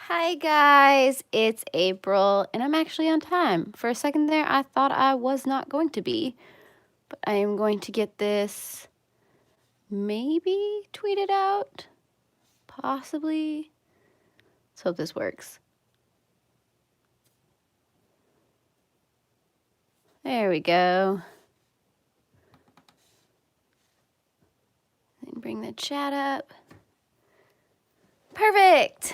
Hi guys, it's April and I'm actually on time. For a second there, I thought I was not going to be, but I am going to get this maybe tweeted out, possibly. Let's hope this works. There we go. And bring the chat up. Perfect.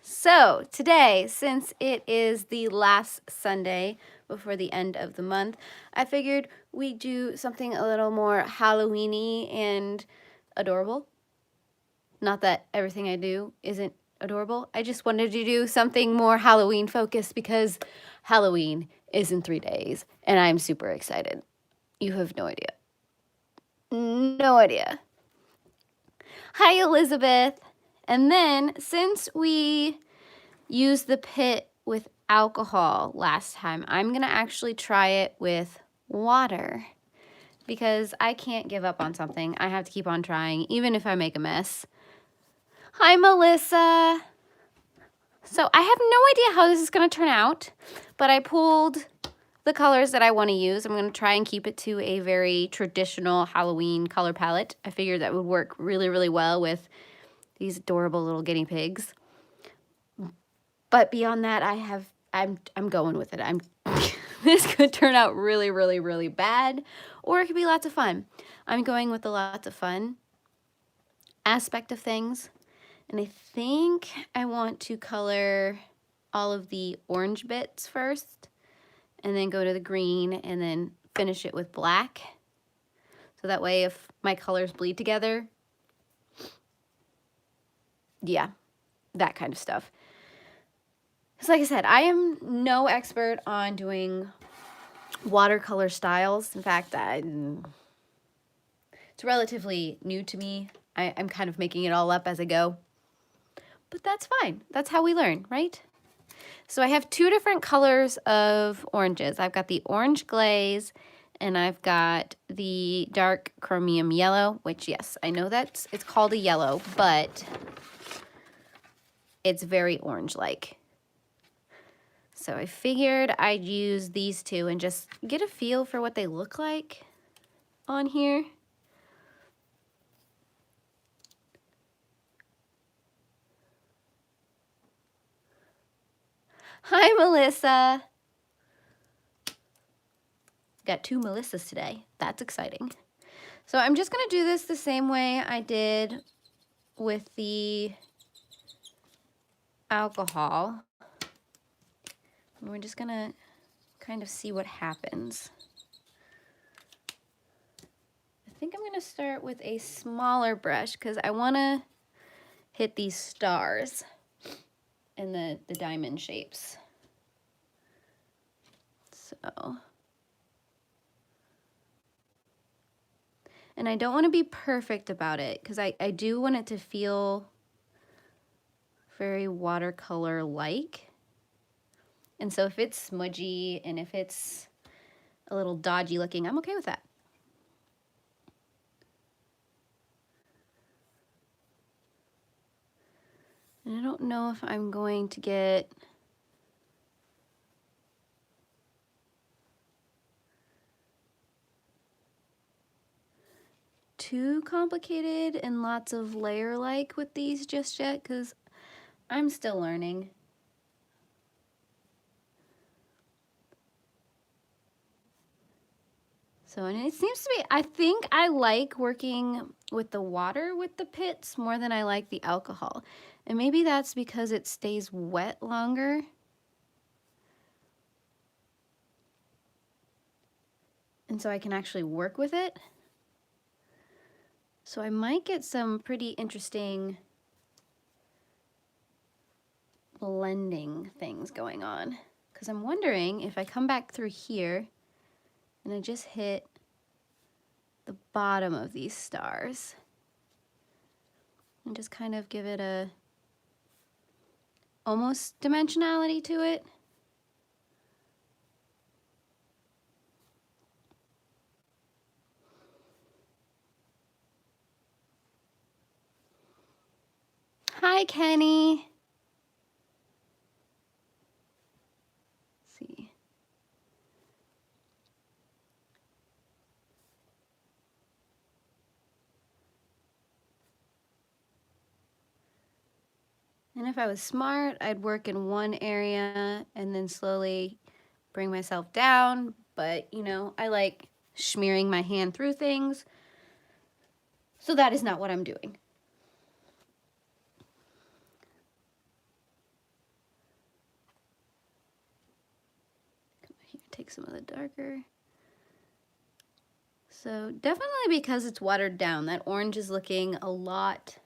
So today, since it is the last Sunday before the end of the month, I figured we'd do something a little more Halloween-y and adorable. Not that everything I do isn't adorable. I just wanted to do something more Halloween focused because Halloween is in 3 days and I'm super excited. You have no idea. No idea. Hi, Elizabeth. And then since we used the PITT with alcohol last time, I'm going to actually try it with water because I can't give up on something. I have to keep on trying, even if I make a mess. Hi, Melissa. So I have no idea how this is going to turn out, but I pulled the colors that I want to use. I'm going to try and keep it to a very traditional Halloween color palette. I figured that would work really, really well with these adorable little guinea pigs. But beyond that, I'm going with it. This could turn out really, really, really bad, or it could be lots of fun. I'm going with the lots of fun aspect of things. And I think I want to color all of the orange bits first, and then go to the green, and then finish it with black. So that way if my colors bleed together, yeah, that kind of stuff. So like I said, I am no expert on doing watercolor styles. In fact, it's relatively new to me. I'm kind of making it all up as I go. But that's fine. That's how we learn, right? So I have two different colors of oranges. I've got the orange glaze and I've got the dark chromium yellow, which yes, I know it's called a yellow, but it's very orange-like. So I figured I'd use these two and just get a feel for what they look like on here. Hi, Melissa. Got two Melissas today. That's exciting. So I'm just going to do this the same way I did with the alcohol. And we're just going to kind of see what happens. I think I'm going to start with a smaller brush because I want to hit these stars and the diamond shapes. So, and I don't want to be perfect about it because I do want it to feel very watercolor-like. And so if it's smudgy and if it's a little dodgy looking, I'm okay with that. And I don't know if I'm going to get too complicated and lots of layer-like with these just yet, because I'm still learning. So, and it seems to be, I think I like working with the water with the pits more than I like the alcohol. And maybe that's because it stays wet longer. And so I can actually work with it. So I might get some pretty interesting blending things going on. Because I'm wondering if I come back through here and I just hit the bottom of these stars and just kind of give it a almost dimensionality to it. Hi, Kenny. And if I was smart, I'd work in one area and then slowly bring myself down. But, you know, I like smearing my hand through things. So that is not what I'm doing. Come here, take some of the darker. So definitely because it's watered down, that orange is looking a lot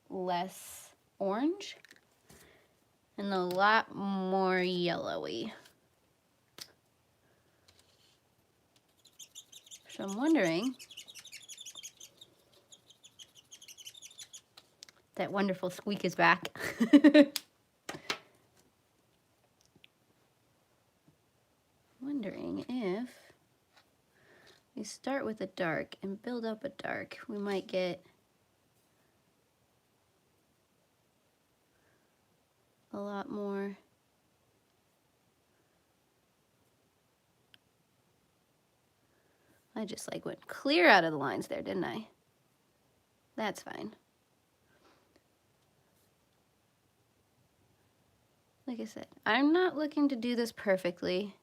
less orange and a lot more yellowy. So I'm wondering, that wonderful squeak is back. Wondering if we start with a dark and build up a dark, we might get a lot more. I just like went clear out of the lines there, didn't I? That's fine. Like I said, I'm not looking to do this perfectly.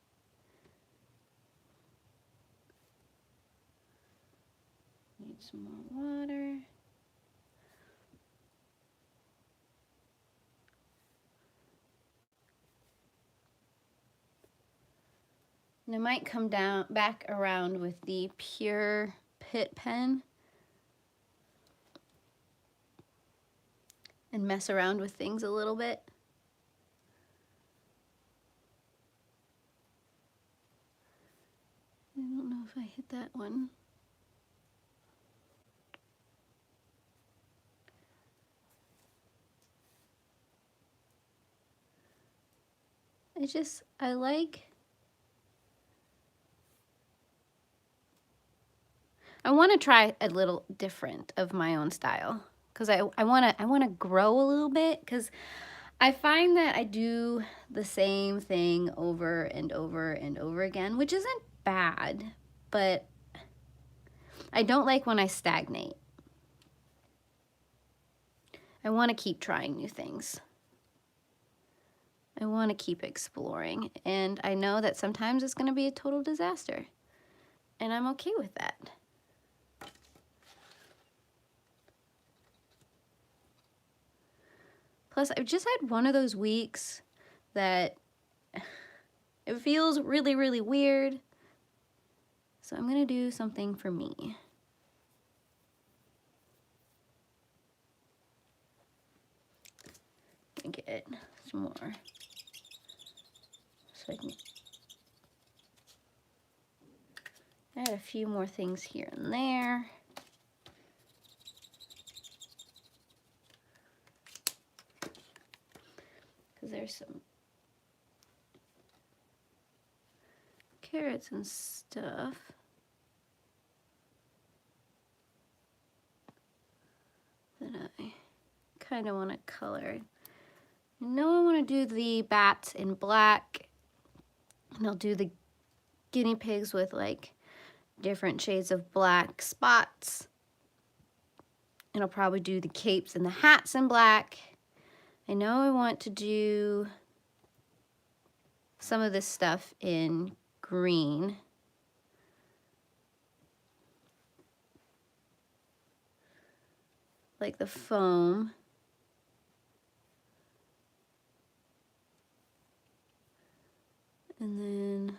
Need some more water. And I might come down back around with the pure PITT pen and mess around with things a little bit. I don't know if I hit that one. I like, I want to try a little different of my own style because I want to grow a little bit, because I find that I do the same thing over and over and over again, which isn't bad, but I don't like when I stagnate. I want to keep trying new things. I want to keep exploring, and I know that sometimes it's going to be a total disaster, and I'm okay with that. Plus, I've just had one of those weeks that it feels really, really weird, so I'm going to do something for me. Get some more. So I can add a few more things here and there. Because there's some carrots and stuff that I kind of want to color. I know I want to do the bats in black, and I'll do the guinea pigs with like different shades of black spots. And I'll probably do the capes and the hats in black. I know I want to do some of this stuff in green. Like the foam. And then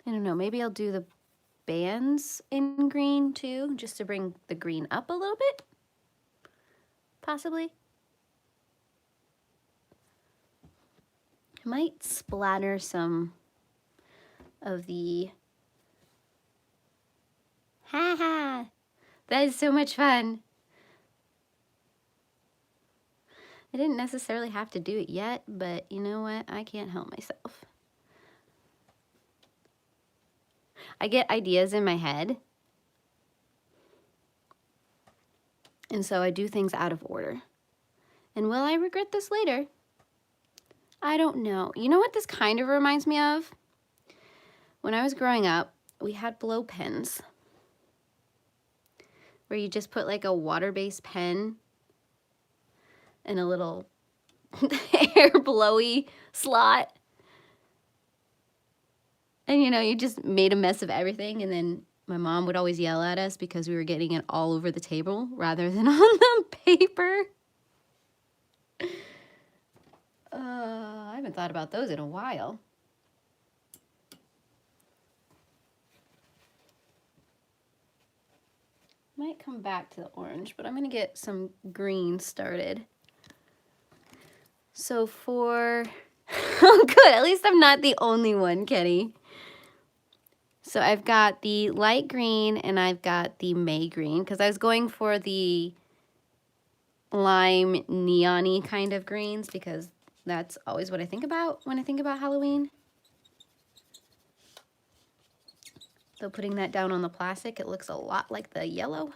I don't know, maybe I'll do the bands in green too, just to bring the green up a little bit, possibly. I might splatter some of the, haha, that is so much fun. I didn't necessarily have to do it yet, but you know what? I can't help myself. I get ideas in my head, and so I do things out of order. And will I regret this later? I don't know. You know what this kind of reminds me of? When I was growing up, we had blow pens where you just put like a water-based pen in a little air blowy slot. And you know, you just made a mess of everything, and then my mom would always yell at us because we were getting it all over the table rather than on the paper. I haven't thought about those in a while. Might come back to the orange, but I'm gonna get some green started. So for, oh good, at least I'm not the only one, Kenny. So I've got the light green and I've got the May green because I was going for the lime neon-y kind of greens because that's always what I think about when I think about Halloween. So putting that down on the plastic, it looks a lot like the yellow.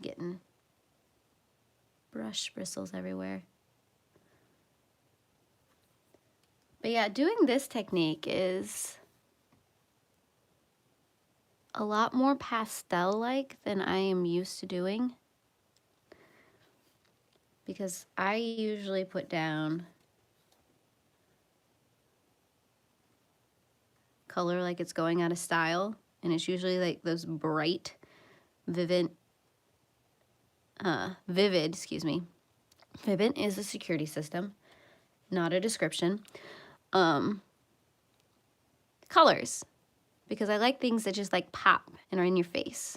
Getting brush bristles everywhere. But yeah, doing this technique is a lot more pastel-like than I am used to doing, because I usually put down color like it's going out of style, and it's usually like those bright, vivid, excuse me. Vivid is a security system, not a description. Colors, because I like things that just like pop and are in your face.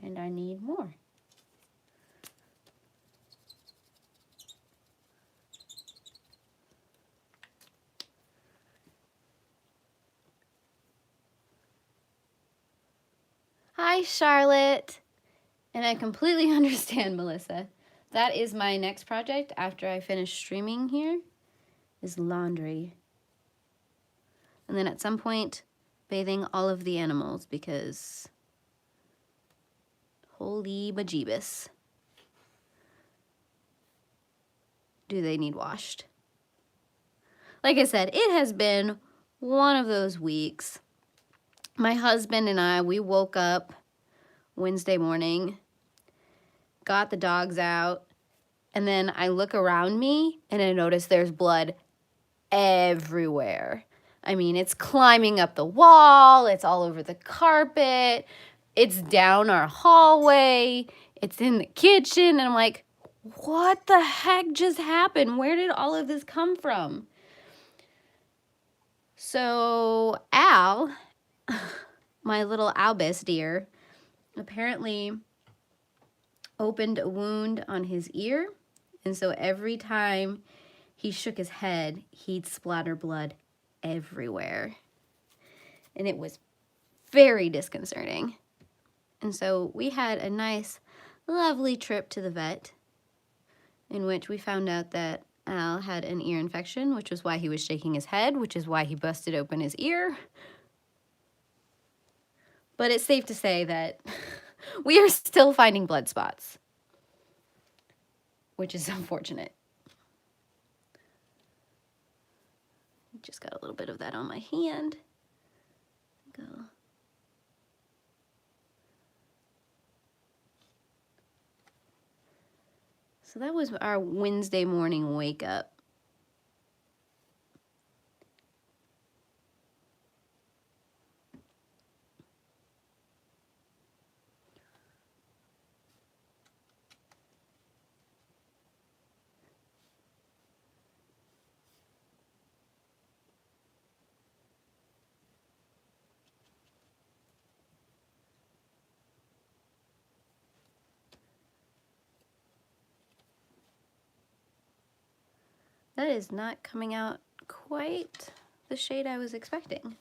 And I need more. Hi, Charlotte. And I completely understand, Melissa. That is my next project after I finish streaming here, is laundry. And then at some point, bathing all of the animals because holy bejeebus, do they need washed. Like I said, it has been one of those weeks. My husband and I, we woke up Wednesday morning, got the dogs out, and then I look around me and I notice there's blood everywhere. I mean, it's climbing up the wall, it's all over the carpet, it's down our hallway, it's in the kitchen, and I'm like, what the heck just happened? Where did all of this come from? So Al, my little Albus deer, apparently opened a wound on his ear, and so every time he shook his head, he'd splatter blood everywhere. And it was very disconcerting. And so we had a nice, lovely trip to the vet in which we found out that Al had an ear infection, which was why he was shaking his head, which is why he busted open his ear. But it's safe to say that we are still finding blood spots, which is unfortunate. Just got a little bit of that on my hand. Go. So that was our Wednesday morning wake up. That is not coming out quite the shade I was expecting.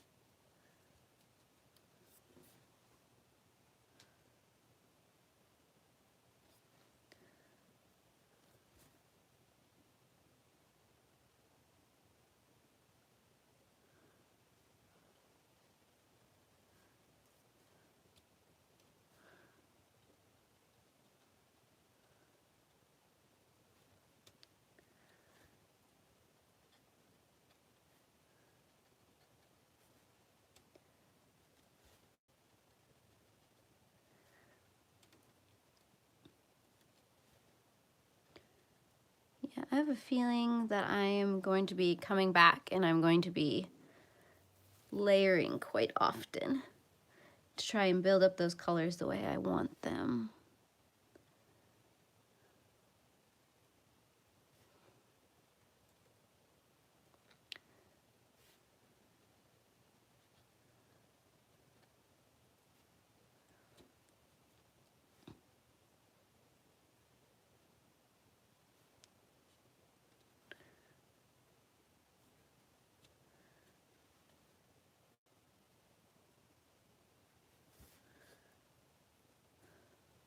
Yeah, I have a feeling that I am going to be coming back and I'm going to be layering quite often to try and build up those colors the way I want them.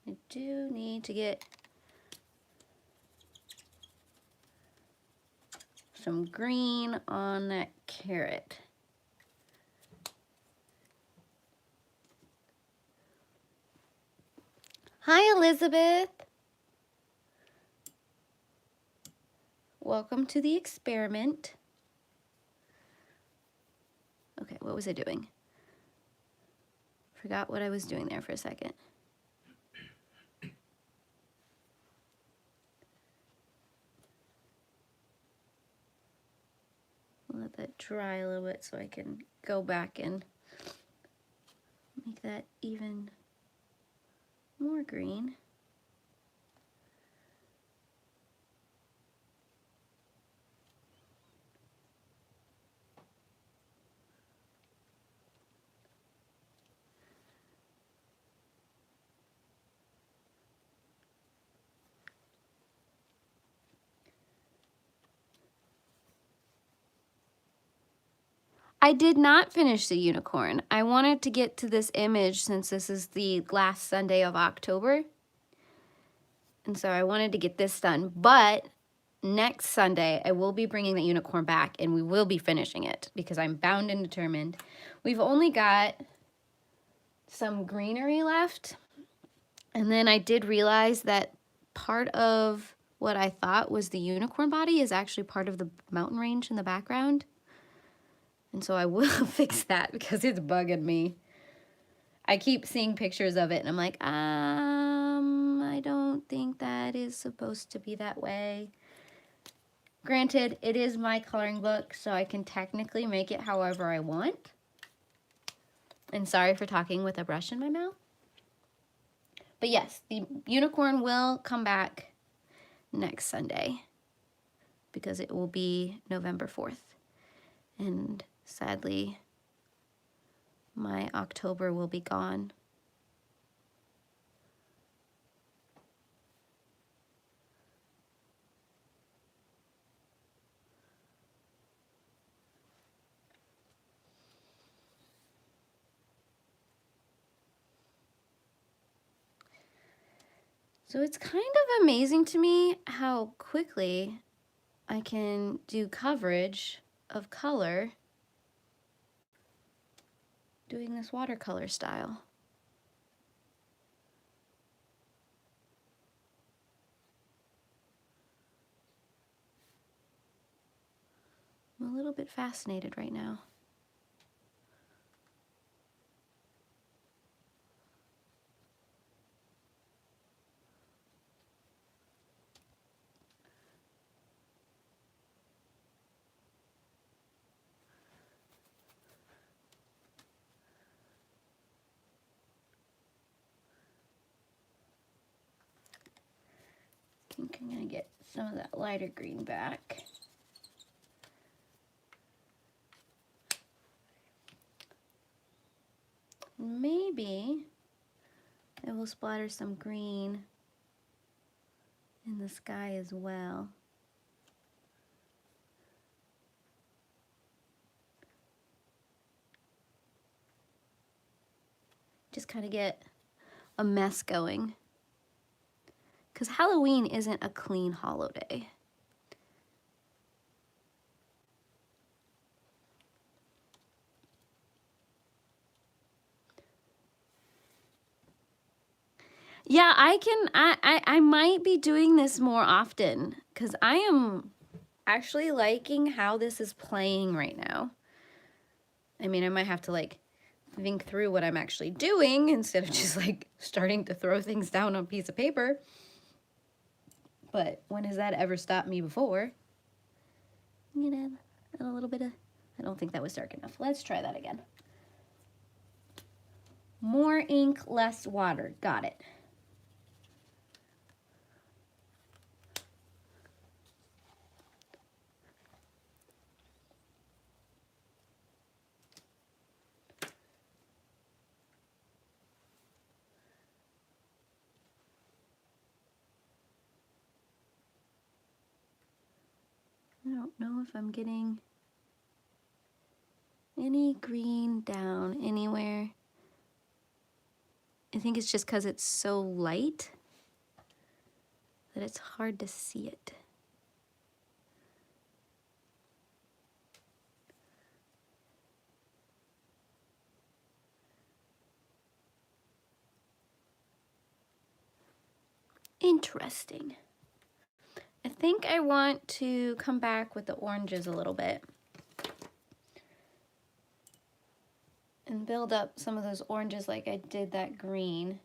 I do need to get some green on that carrot. Hi, Elizabeth. Welcome to the experiment. Okay, what was I doing? Forgot what I was doing there for a second. Let that dry a little bit so I can go back and make that even more green. I did not finish the unicorn. I wanted to get to this image since this is the last Sunday of October. And so I wanted to get this done. But next Sunday, I will be bringing the unicorn back and we will be finishing it because I'm bound and determined. We've only got some greenery left. And then I did realize that part of what I thought was the unicorn body is actually part of the mountain range in the background. And so I will fix that because it's bugging me. I keep seeing pictures of it and I'm like, I don't think that is supposed to be that way. Granted, it is my coloring book, so I can technically make it however I want. And sorry for talking with a brush in my mouth. But yes, the unicorn will come back next Sunday because it will be November 4th. And sadly, my October will be gone. So it's kind of amazing to me how quickly I can do coverage of color doing this watercolor style. I'm a little bit fascinated right now. I think I'm gonna get some of that lighter green back. Maybe I will splatter some green in the sky as well. Just kind of get a mess going. Because Halloween isn't a clean holiday. Yeah, I might be doing this more often because I am actually liking how this is playing right now. I mean, I might have to like think through what I'm actually doing instead of just like starting to throw things down on a piece of paper. but when has that ever stopped me before? I'm gonna add a little bit of, I don't think that was dark enough. Let's try that again. More ink, less water. Got it. I don't know if I'm getting any green down anywhere. I think it's just because it's so light that it's hard to see it. Interesting. I think I want to come back with the oranges a little bit and build up some of those oranges like I did that green.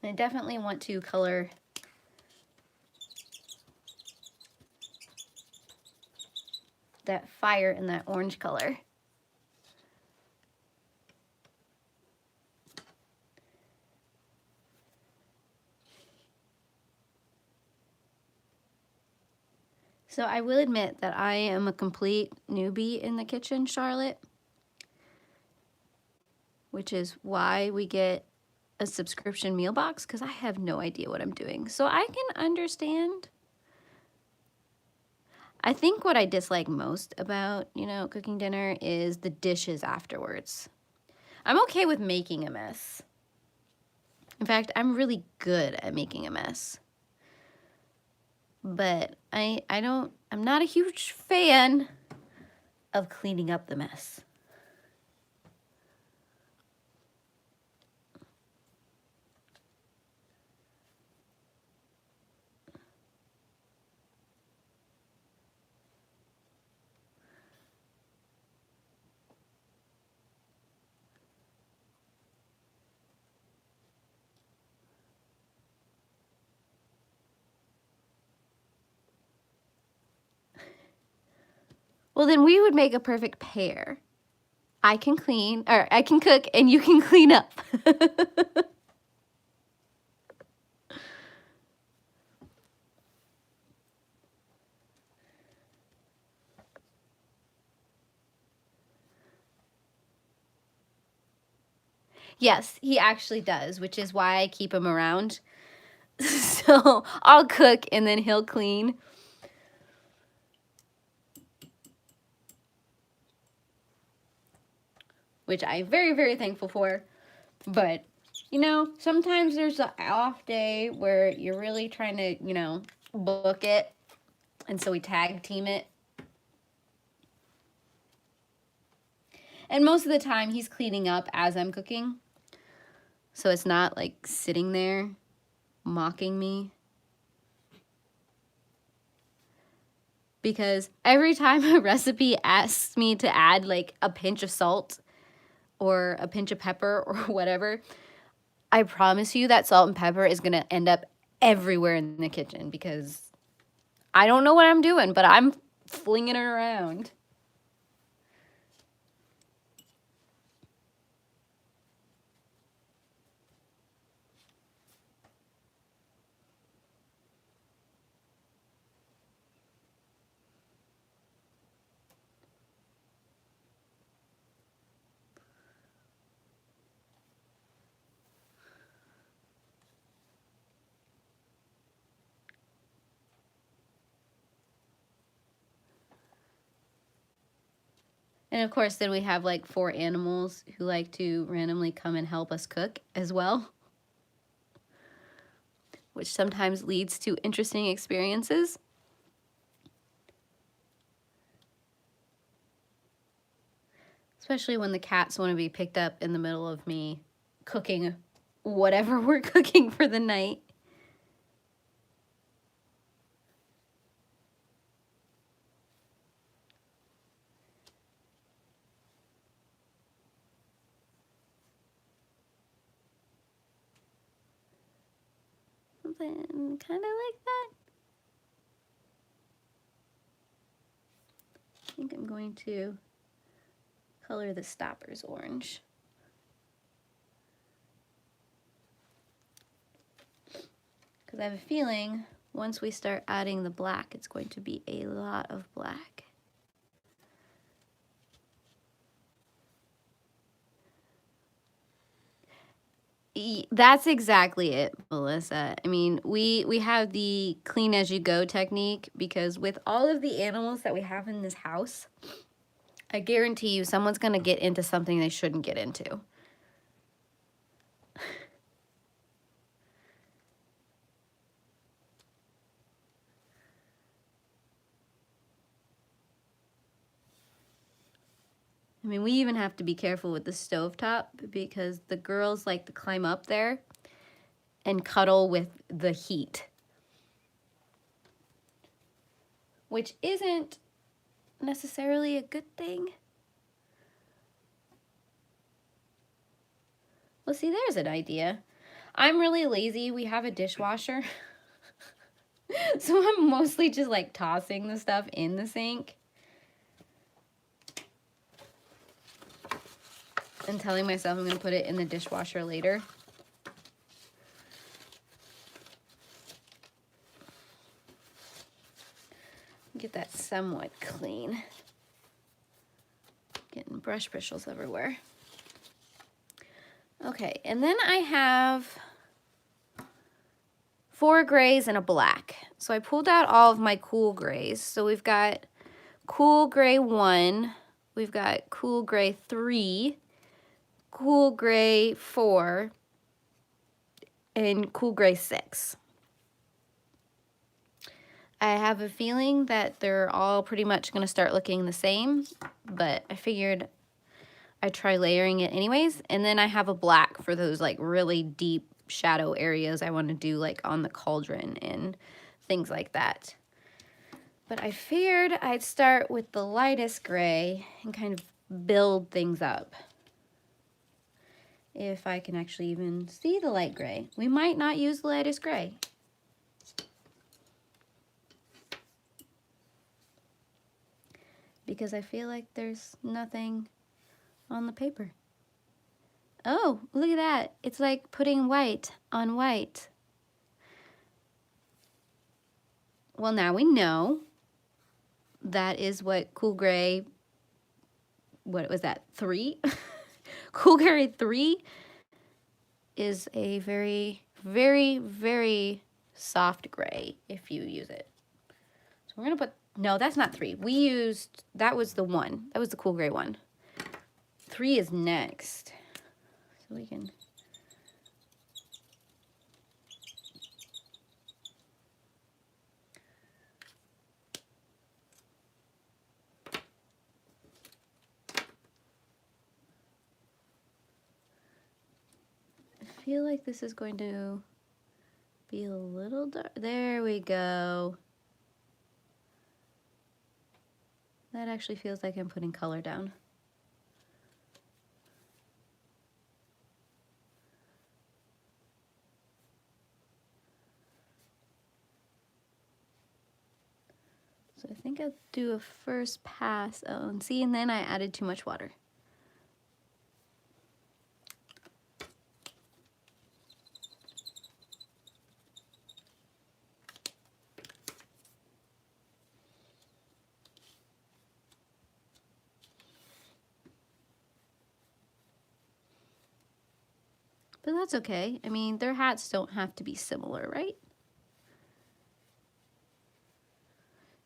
And I definitely want to color that fire in that orange color. So I will admit that I am a complete newbie in the kitchen, Charlotte, which is why we get a subscription meal box, because I have no idea what I'm doing. So I can understand. I think what I dislike most about, you know, cooking dinner is the dishes afterwards. I'm okay with making a mess. In fact, I'm really good at making a mess. But I'm not a huge fan of cleaning up the mess. Well, then we would make a perfect pair. I can clean, or I can cook, and you can clean up. Yes, he actually does, which is why I keep him around. So I'll cook, and then he'll clean. Which I'm very, very thankful for. But, you know, sometimes there's an off day where you're really trying to, you know, book it. And so we tag team it. And most of the time he's cleaning up as I'm cooking. So it's not like sitting there mocking me. Because every time a recipe asks me to add like a pinch of salt or a pinch of pepper or whatever, I promise you that salt and pepper is going to end up everywhere in the kitchen because I don't know what I'm doing, but I'm flinging it around. And of course, then we have like 4 animals who like to randomly come and help us cook as well, which sometimes leads to interesting experiences. Especially when the cats want to be picked up in the middle of me cooking whatever we're cooking for the night. Something kind of like that. I think I'm going to color the stoppers orange. Because I have a feeling once we start adding the black, it's going to be a lot of black. That's exactly it, Melissa. I mean, we have the clean as you go technique because with all of the animals that we have in this house, I guarantee you someone's going to get into something they shouldn't get into. I mean, we even have to be careful with the stovetop because the girls like to climb up there and cuddle with the heat, which isn't necessarily a good thing. Well, see, there's an idea. I'm really lazy. We have a dishwasher. So I'm mostly just like tossing the stuff in the sink and telling myself I'm going to put it in the dishwasher later. Get that somewhat clean. Getting brush bristles everywhere. Okay, and then I have 4 grays and a black. So I pulled out all of my cool grays. So we've got cool gray 1, we've got cool gray 3, cool gray 4, and cool gray 6. I have a feeling that they're all pretty much going to start looking the same, but I figured I'd try layering it anyways. And then I have a black for those like really deep shadow areas I want to do like on the cauldron and things like that. But I figured I'd start with the lightest gray and kind of build things up. If I can actually even see the light gray. We might not use the lightest gray. Because I feel like there's nothing on the paper. Oh, look at that. It's like putting white on white. Well, now we know that is what cool gray, what was that, 3? Cool gray 3 is a very, very, very soft gray if you use it. So we're going to put, no, that's not 3. We used, that was the 1. That was the cool gray 1. 3 is next. So we can... I feel like this is going to be a little dark. There we go. That actually feels like I'm putting color down. So I think I'll do a first pass. Oh, and see, and then I added too much water. But that's okay. I mean, their hats don't have to be similar, right?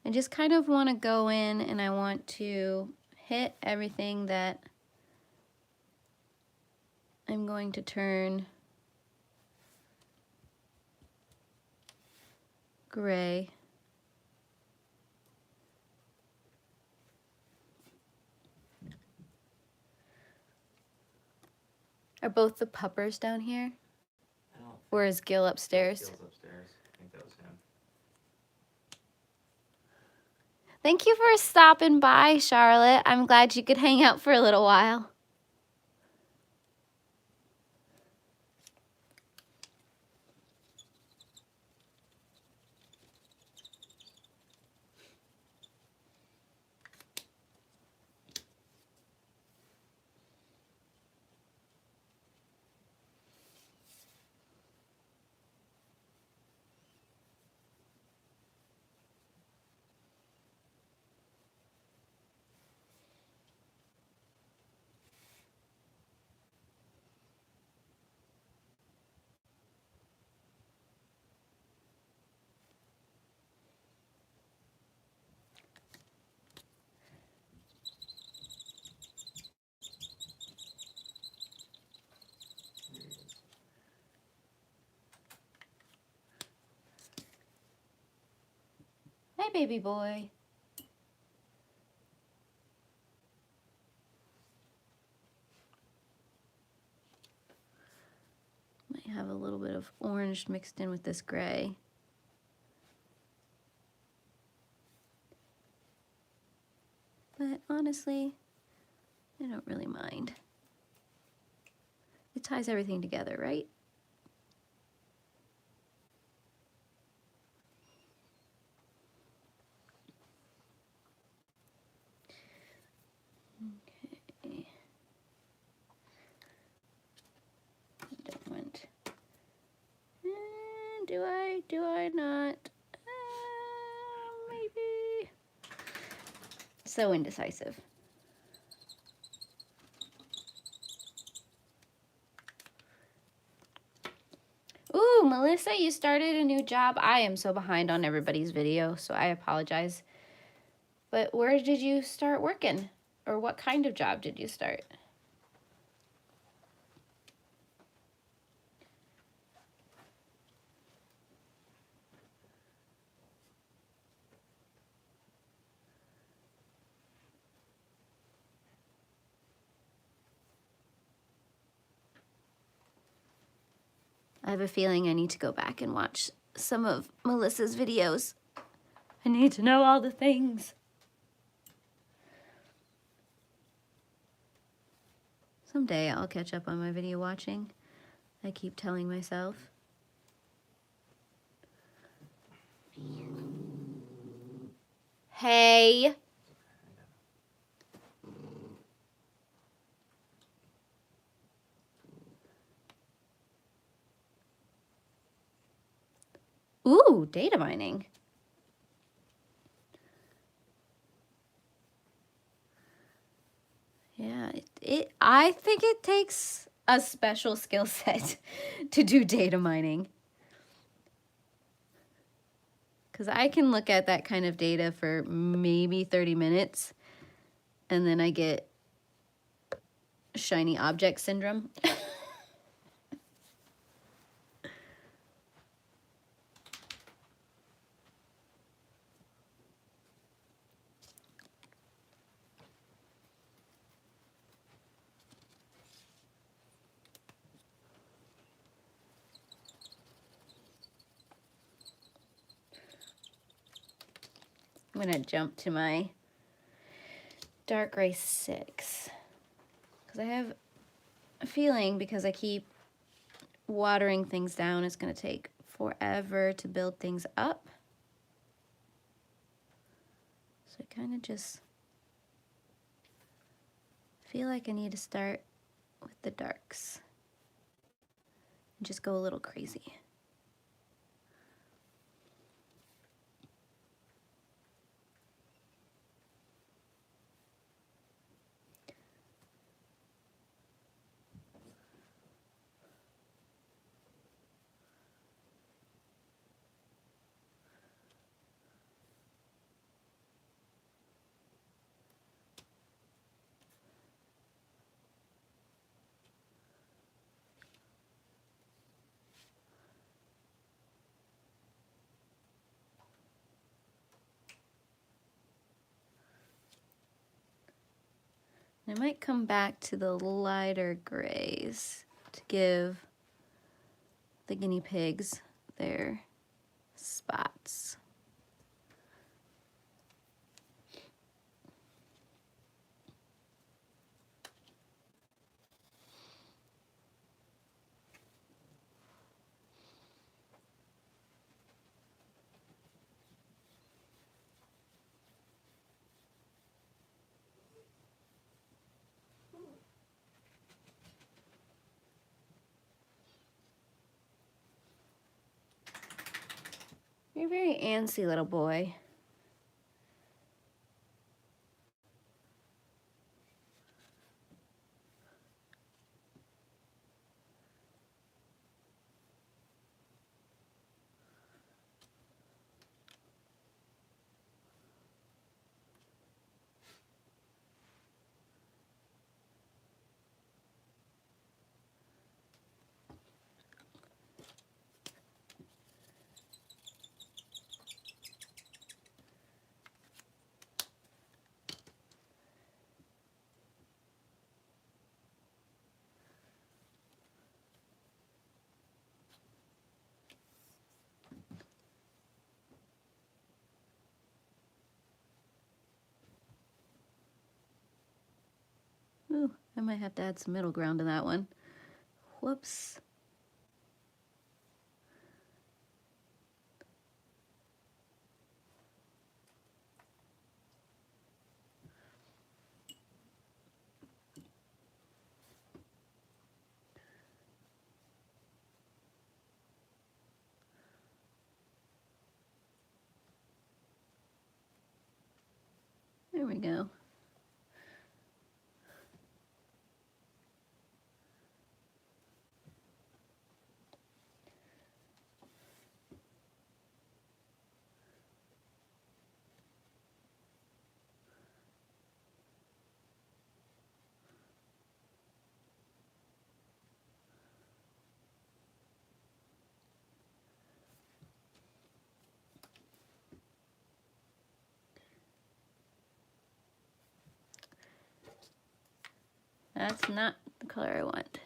I just kind of want to go in and I want to hit everything that I'm going to turn gray. Are both the puppers down here? I don't Or is Gil upstairs? Gil's upstairs. I think that was him. Thank you for stopping by, Charlotte. I'm glad you could hang out for a little while. Hi, baby boy. Might have a little bit of orange mixed in with this gray. But honestly, I don't really mind. It ties everything together, right? Okay. I don't want. Do I not? Maybe. So indecisive. Ooh, Melissa, you started a new job. I am so behind on everybody's video, so I apologize. But where did you start working? Or what kind of job did you start? I have a feeling I need to go back and watch some of Melissa's videos. I need to know all the things. Someday I'll catch up on my video watching. I keep telling myself. Hey. Ooh, data mining. Yeah, I think it takes a special skill set to do data mining. Because I can look at that kind of data for maybe 30 minutes, and then I get shiny object syndrome. I'm gonna jump to my dark gray 6. Because I have a feeling, because I keep watering things down, it's gonna take forever to build things up. So I kind of just feel like I need to start with the darks and just go a little crazy. I might come back to the lighter grays give the guinea pigs their spots. You're a very antsy little boy. Ooh, I might have to add some middle ground to that one. Whoops. There we go. That's not the color I want.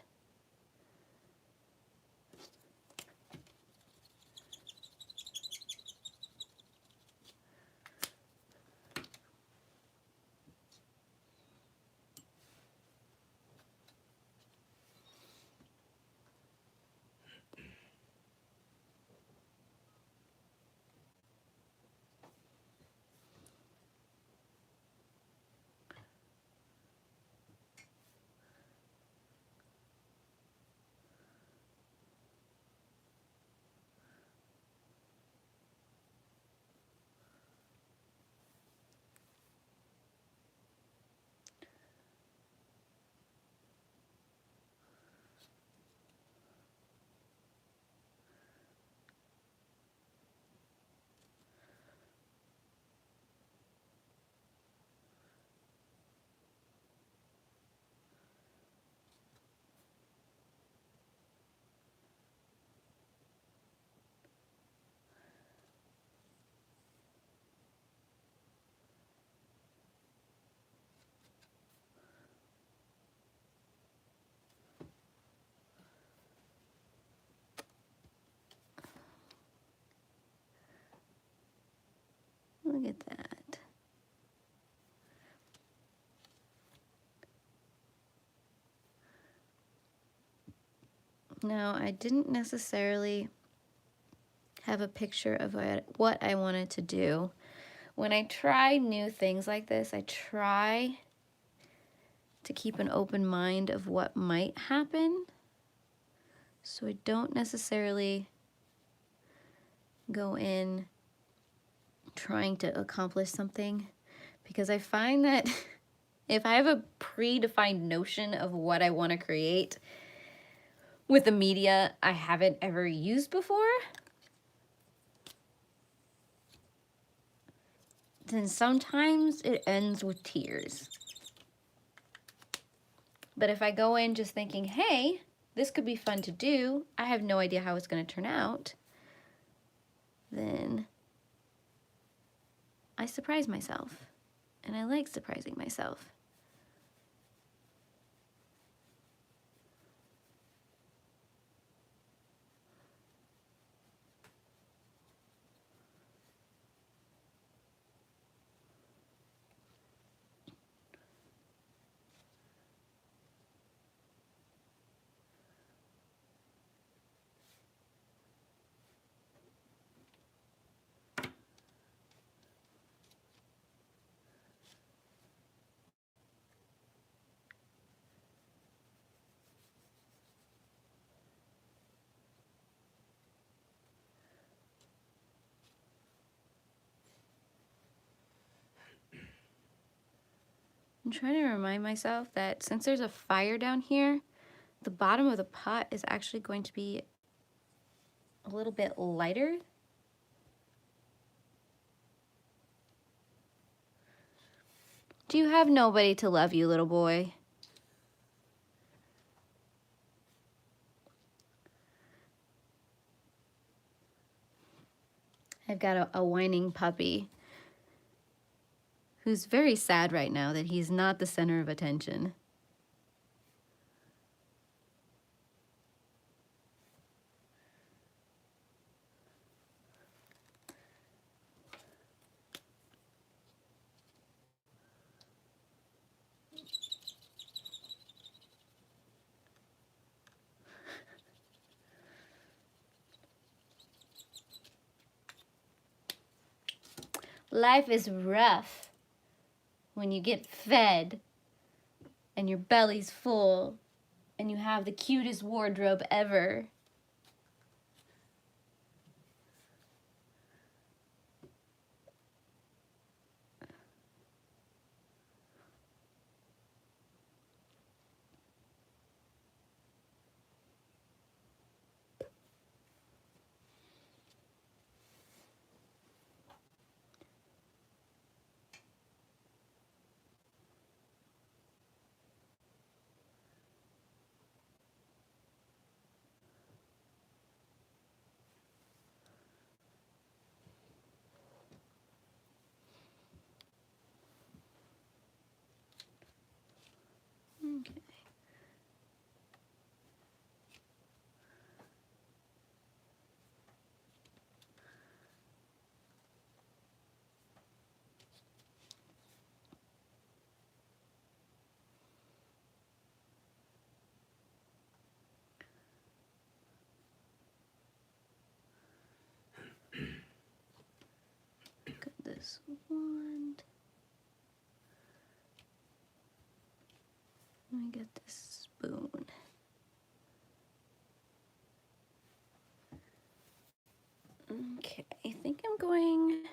Look at that. Now, I didn't necessarily have a picture of what I wanted to do. When I try new things like this, I try to keep an open mind of what might happen. So I don't necessarily go in trying to accomplish something, because I find that if I have a predefined notion of what I want to create with the media I haven't ever used before, then sometimes it ends with tears. But if I go in just thinking, hey, this could be fun to do, I have no idea how it's going to turn out, then I surprise myself. And I like surprising myself. I'm trying to remind myself that since there's a fire down here, the bottom of the pot is actually going to be a little bit lighter. Do you have nobody to love you, little boy? I've got a whining puppy who's very sad right now that he's not the center of attention. Life is rough when you get fed and your belly's full and you have the cutest wardrobe ever. Okay. Got this wand. Let me get this spoon. Okay, I think I'm going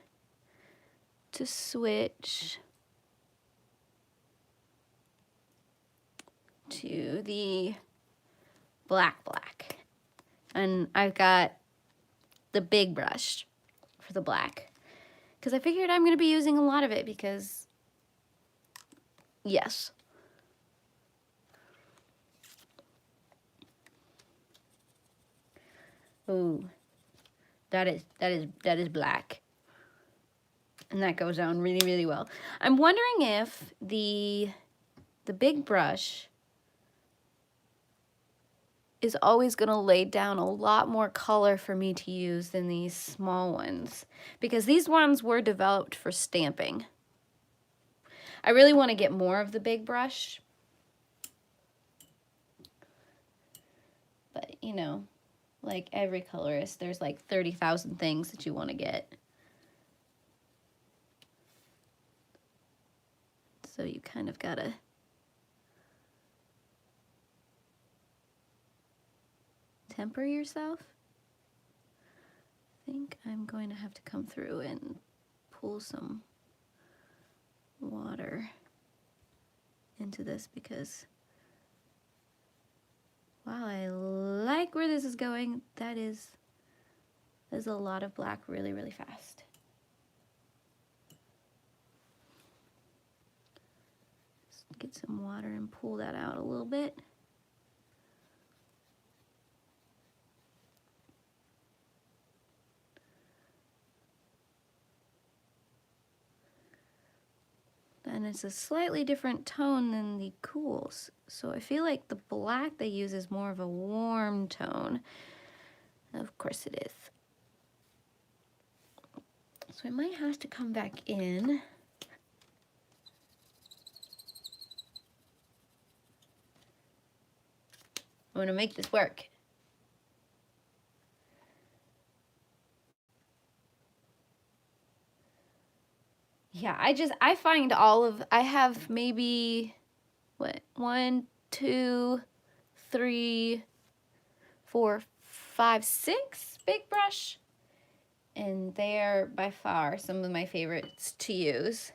to switch to the black. And I've got the big brush for the black because I figured I'm going to be using a lot of it because, yes. Ooh, that is black. And that goes on really, really well. I'm wondering if the big brush is always going to lay down a lot more color for me to use than these small ones, because these ones were developed for stamping. I really want to get more of the big brush, but you know, like every colorist, there's like 30,000 things that you want to get. So you kind of gotta temper yourself. I think I'm going to have to come through and pull some water into this because while I like where this is going, there's a lot of black really, really fast. Just get some water and pull that out a little bit. And it's a slightly different tone than the cools. So I feel like the black they use is more of a warm tone. Of course it is. So I might have to come back in. I'm gonna make this work. Yeah, I find I have maybe, what, 1, 2, 3, 4, 5, 6 big brush. And they're by far some of my favorites to use.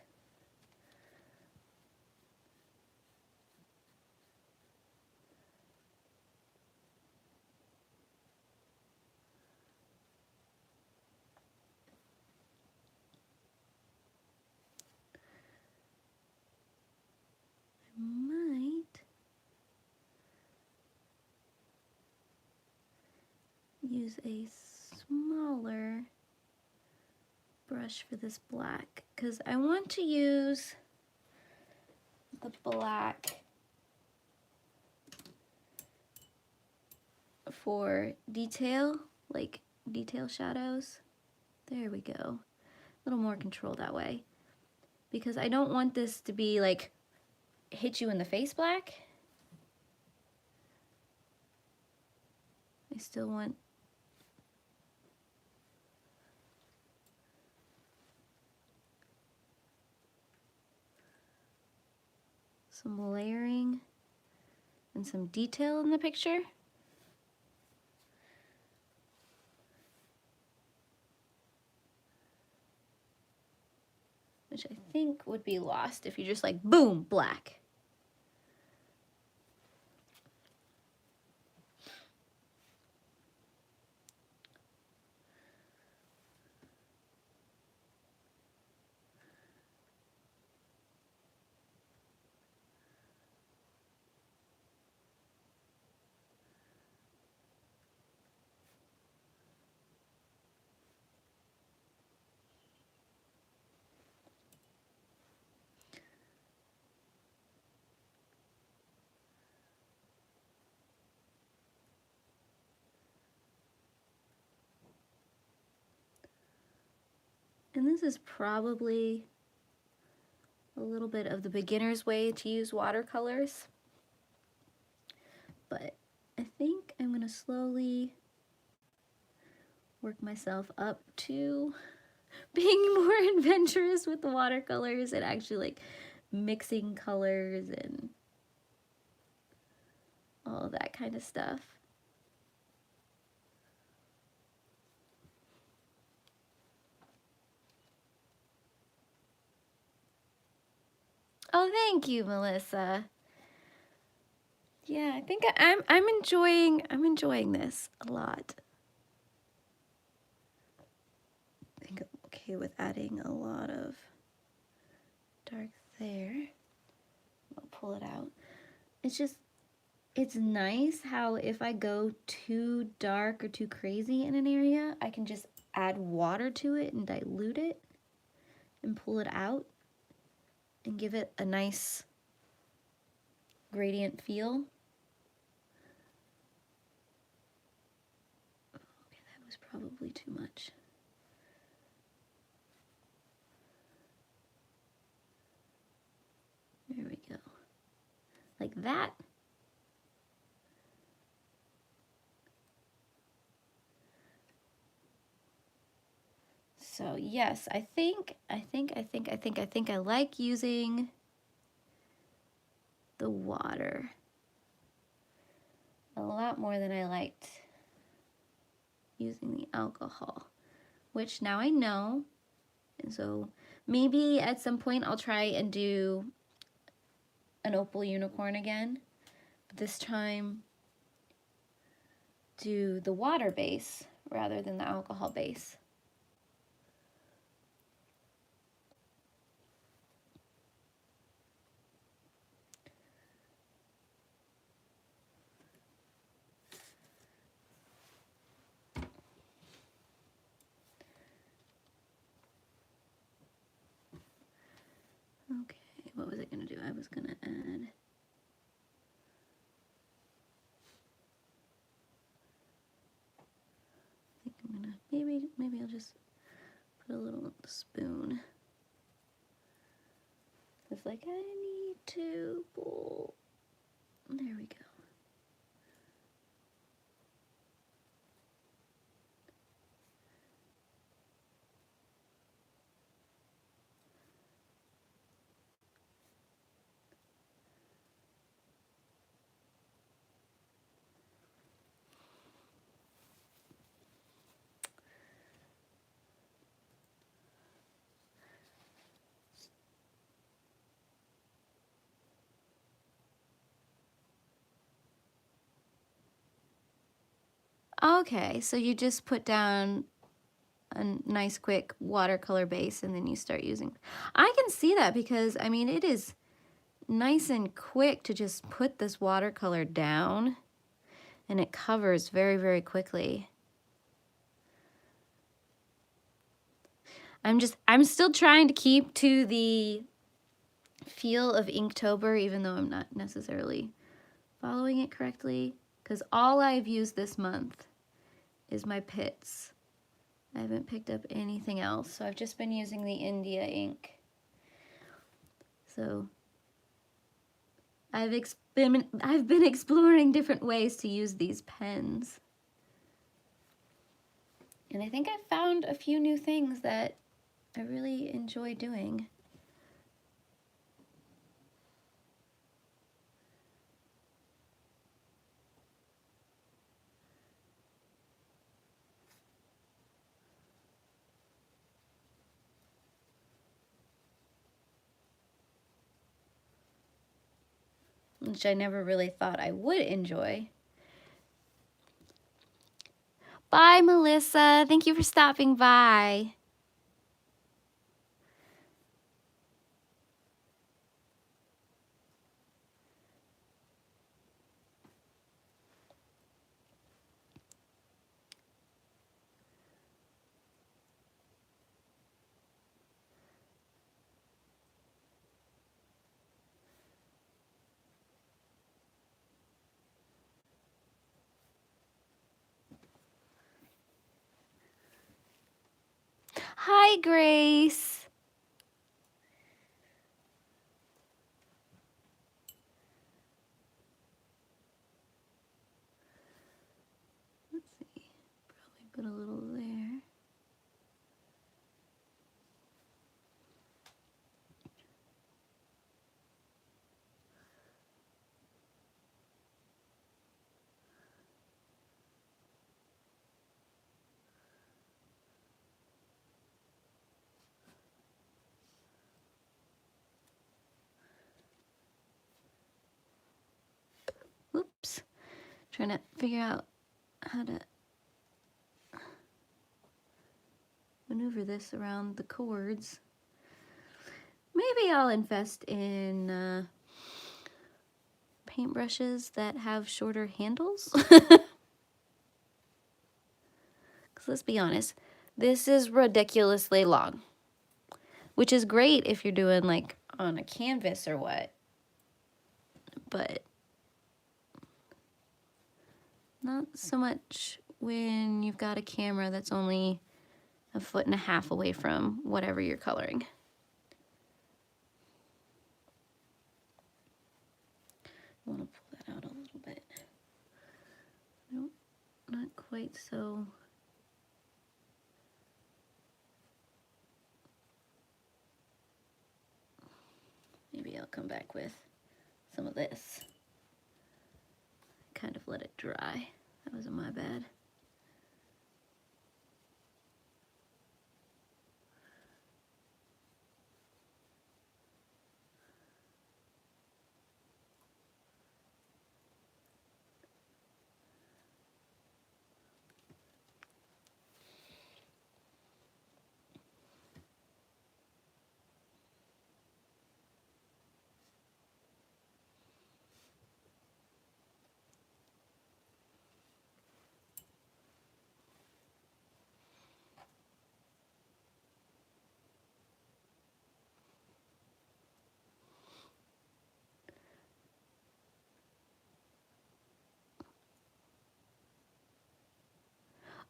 use a smaller brush for this black because I want to use the black for detail, like detail shadows. There we go. A little more control that way. Because I don't want this to be like hit you in the face black. I still want some layering and some detail in the picture. Which I think would be lost if you just like, boom, black. And this is probably a little bit of the beginner's way to use watercolors. But I think I'm gonna slowly work myself up to being more adventurous with the watercolors and actually like mixing colors and all that kind of stuff. Oh, thank you, Melissa. Yeah, I think I'm enjoying this a lot. I think I'm okay with adding a lot of dark there. I'll pull it out. It's nice how if I go too dark or too crazy in an area, I can just add water to it and dilute it and pull it out and give it a nice gradient feel. Okay, that was probably too much. There we go. Like that. So yes, I think I like using the water a lot more than I liked using the alcohol, which now I know. And so maybe at some point I'll try and do an opal unicorn again, but this time do the water base rather than the alcohol base. Okay, what was I gonna do? I was gonna add I think I'm gonna maybe I'll just put a little spoon. It's like I need to pull. There we go. Okay, so you just put down a nice quick watercolor base and then you start using. I can see that because I mean it is nice and quick to just put this watercolor down and it covers very, very quickly. I'm still trying to keep to the feel of Inktober, even though I'm not necessarily following it correctly, because all I've used this month is my PITTs. I haven't picked up anything else, so I've just been using the India ink. So I've been exploring different ways to use these pens. And I think I've found a few new things that I really enjoy doing. Which I never really thought I would enjoy. Bye, Melissa. Thank you for stopping by. Hi, Grace. Let's see. Probably put a little there. Whoops. Trying to figure out how to maneuver this around the cords. Maybe I'll invest in paintbrushes that have shorter handles. Because let's be honest, this is ridiculously long. Which is great if you're doing like on a canvas or what. But not so much when you've got a camera that's only 1.5 feet away from whatever you're coloring. I want to pull that out a little bit. Nope, not quite so. Maybe I'll come back with some of this. Kind of let it dry. That wasn't my bad.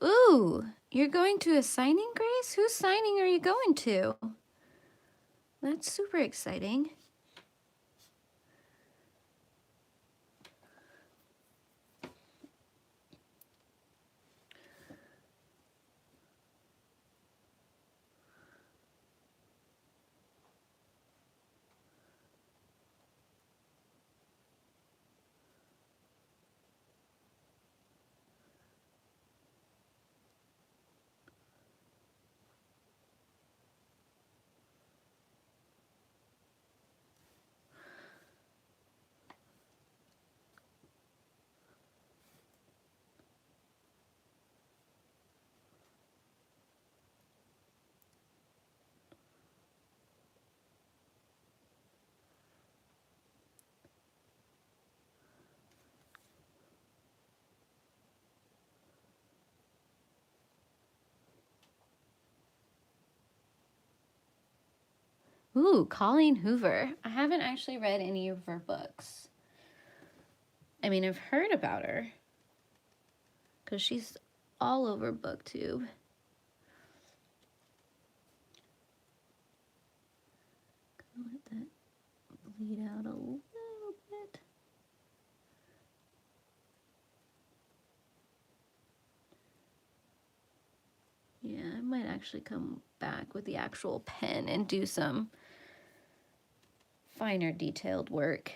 Ooh, you're going to a signing, Grace? Whose signing are you going to? That's super exciting. Ooh, Colleen Hoover. I haven't actually read any of her books. I mean, I've heard about her because she's all over BookTube. Let that bleed out a little bit. Yeah, I might actually come back with the actual pen and do some finer detailed work.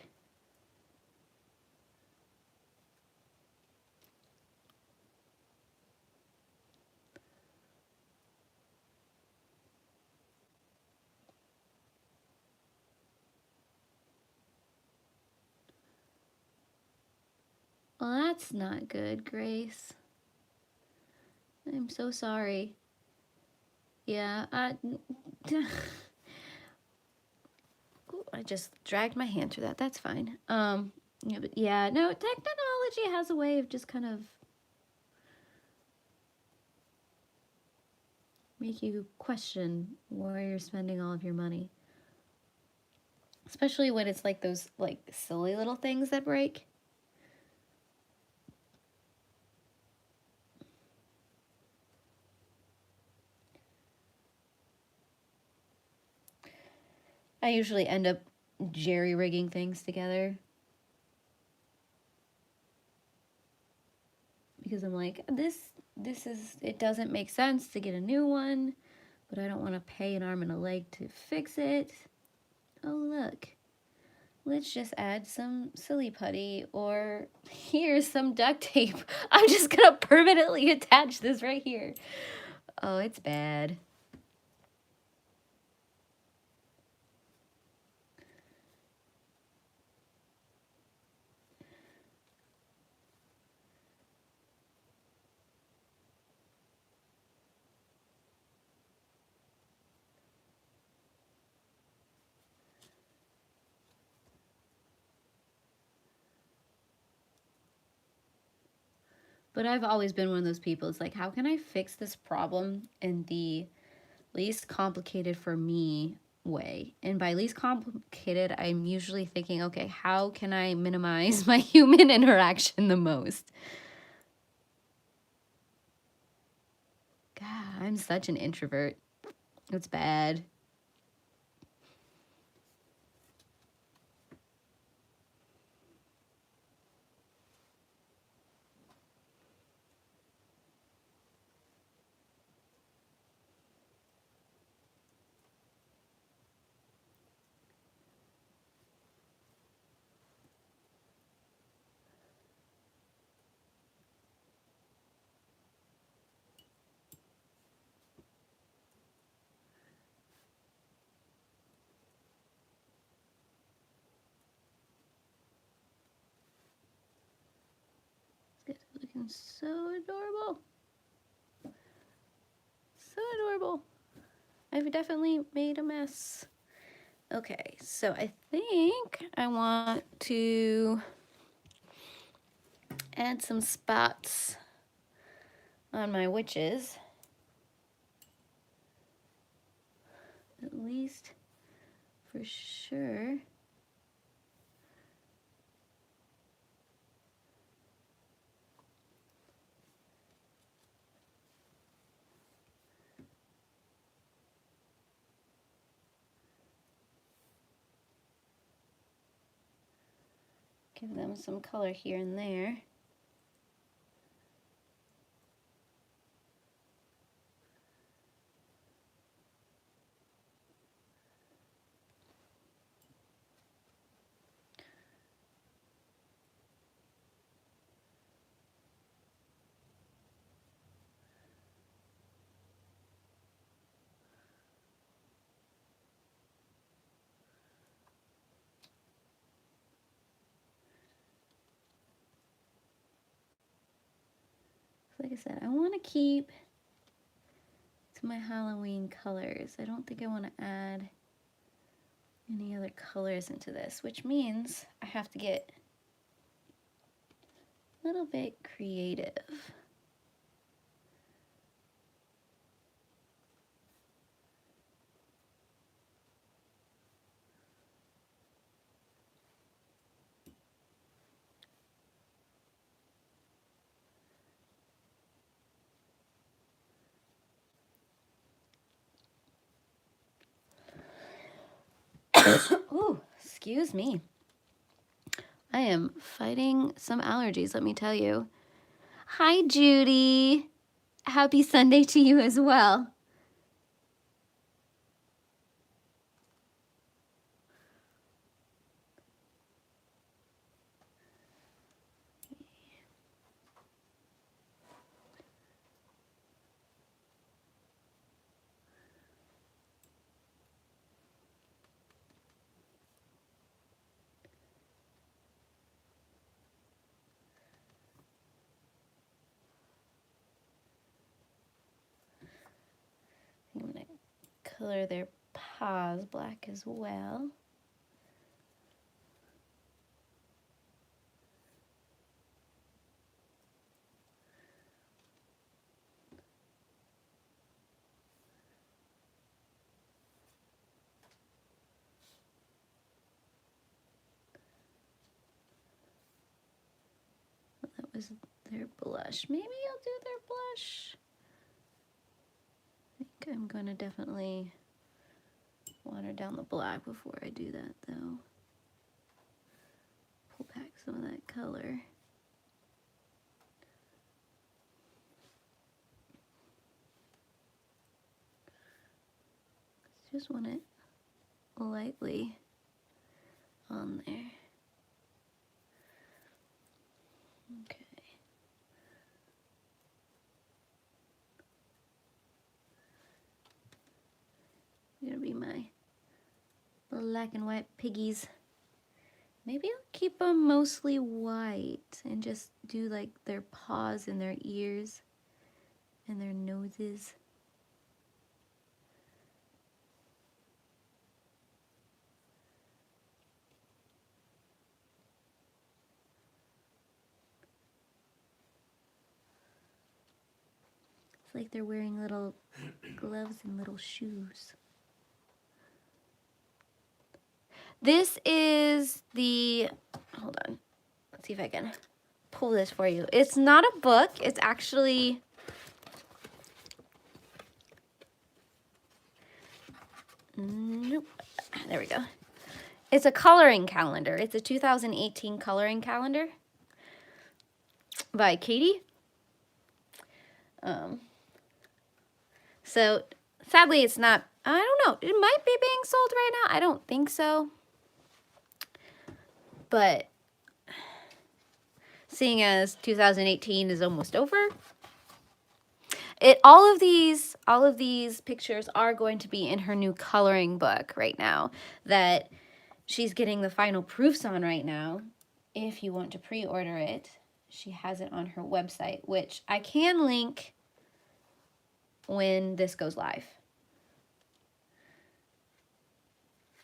Well, that's not good, Grace. I'm so sorry. Yeah, I just dragged my hand through that. That's fine. Yeah, but yeah, no, technology has a way of just kind of make you question where you're spending all of your money. Especially when it's like those like silly little things that break. I usually end up jerry-rigging things together. Because I'm like, it doesn't make sense to get a new one, but I don't want to pay an arm and a leg to fix it. Oh, look. Let's just add some silly putty, or here's some duct tape. I'm just gonna permanently attach this right here. Oh, it's bad. But I've always been one of those people. It's like, how can I fix this problem in the least complicated for me way? And by least complicated, I'm usually thinking, okay, how can I minimize my human interaction the most? God, I'm such an introvert. It's bad. It's looking so adorable. So adorable. I've definitely made a mess. Okay, so I think I want to add some spots on my witches. At least for sure. Give them some color here and there. Like I said, I want to keep to my Halloween colors. I don't think I want to add any other colors into this, which means I have to get a little bit creative. Ooh, excuse me. I am fighting some allergies, let me tell you. Hi, Judy. Happy Sunday to you as well. I'm gonna color their paws black as well. That was their blush. Maybe I'll do their blush. I think I'm gonna definitely water down the black before I do that though. Pull back some of that color. Just want it lightly on there. Okay. Gonna be my black and white piggies. Maybe I'll keep them mostly white and just do like their paws and their ears and their noses. It's like they're wearing little gloves and little shoes. This is the, hold on, let's see if I can pull this for you. It's not a book, it's actually, nope, there we go. It's a coloring calendar. It's a 2018 coloring calendar by Katie. So sadly it's not, I don't know, it might be being sold right now. I don't think so. But seeing as 2018 is almost over, all of these pictures are going to be in her new coloring book right now that she's getting the final proofs on right now. If you want to pre-order it, she has it on her website, which I can link when this goes live.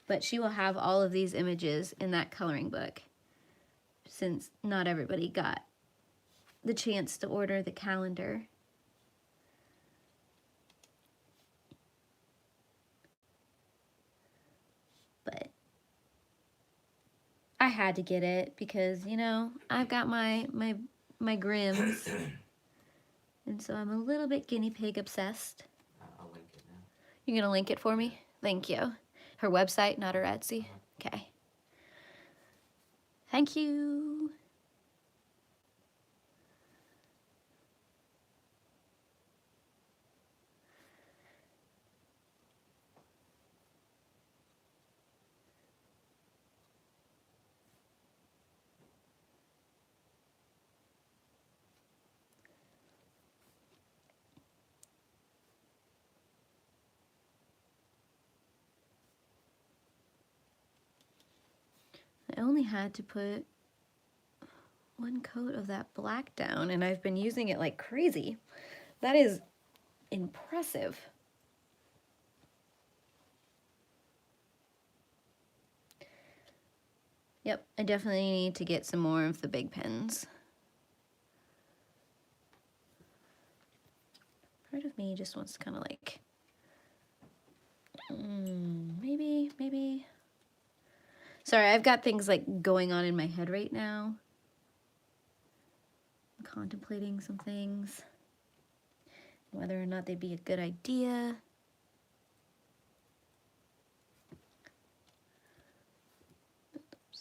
But she will have all of these images in that coloring book, since not everybody got the chance to order the calendar. But I had to get it because, you know, I've got my Grims, and so I'm a little bit guinea pig obsessed. I'll link it now. You're gonna link it for me? Thank you. Her website, not her Etsy. Okay. Thank you. I only had to put one coat of that black down, and I've been using it like crazy. That is impressive. Yep, I definitely need to get some more of the big pens. Part of me just wants to kind of like, maybe. Sorry, I've got things like going on in my head right now. I'm contemplating some things, whether or not they'd be a good idea.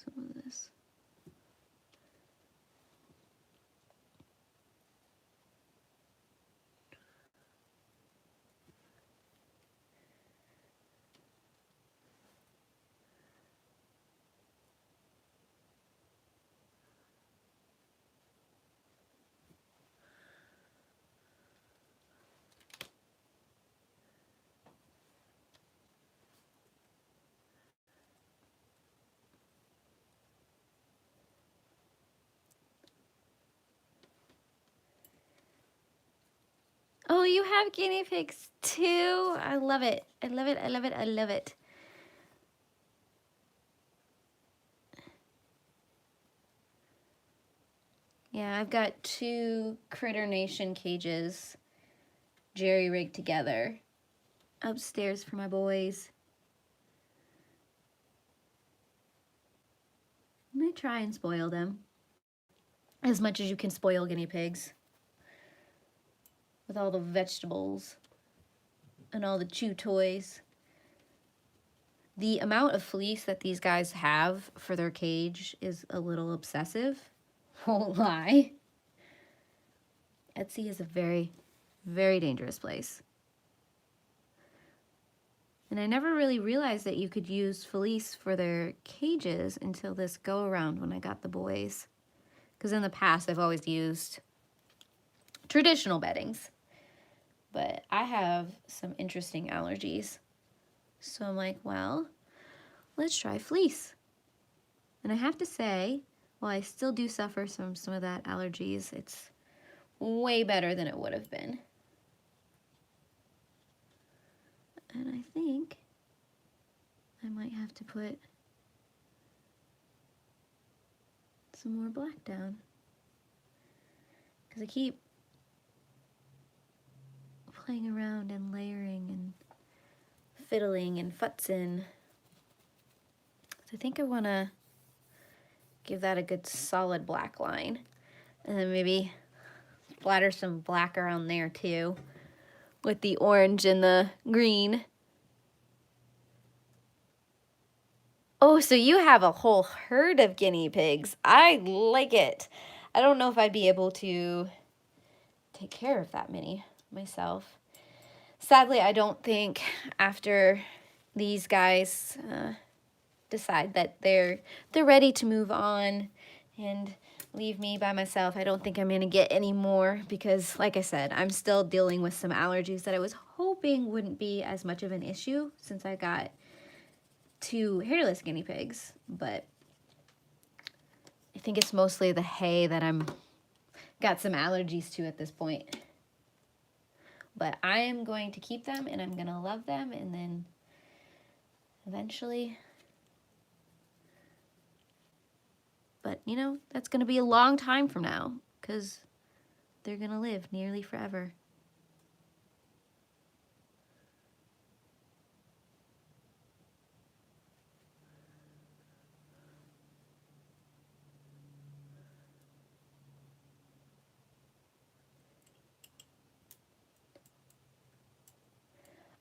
some of this. Oh, you have guinea pigs too? I love it. I love it. I love it. I love it. Yeah, I've got 2 Critter Nation cages jerry-rigged together upstairs for my boys. And I try and spoil them as much as you can spoil guinea pigs with all the vegetables and all the chew toys. The amount of fleece that these guys have for their cage is a little obsessive. Won't lie. Etsy is a very, very dangerous place. And I never really realized that you could use fleece for their cages until this go around when I got the boys. Because in the past I've always used traditional beddings. But I have some interesting allergies. So I'm like, well, let's try fleece. And I have to say, while I still do suffer from some of that allergies, it's way better than it would have been. And I think I might have to put some more black down. Because I keep playing around and layering and fiddling and futzing. So I think I want to give that a good solid black line. And then maybe splatter some black around there too with the orange and the green. Oh, so you have a whole herd of guinea pigs. I like it. I don't know if I'd be able to take care of that many myself. Sadly, I don't think after these guys decide that they're ready to move on and leave me by myself, I don't think I'm gonna get any more because, like I said, I'm still dealing with some allergies that I was hoping wouldn't be as much of an issue since I got 2 hairless guinea pigs, but I think it's mostly the hay that I'm got some allergies to at this point. But I am going to keep them and I'm gonna love them, and then eventually, but you know, that's gonna be a long time from now because they're gonna live nearly forever.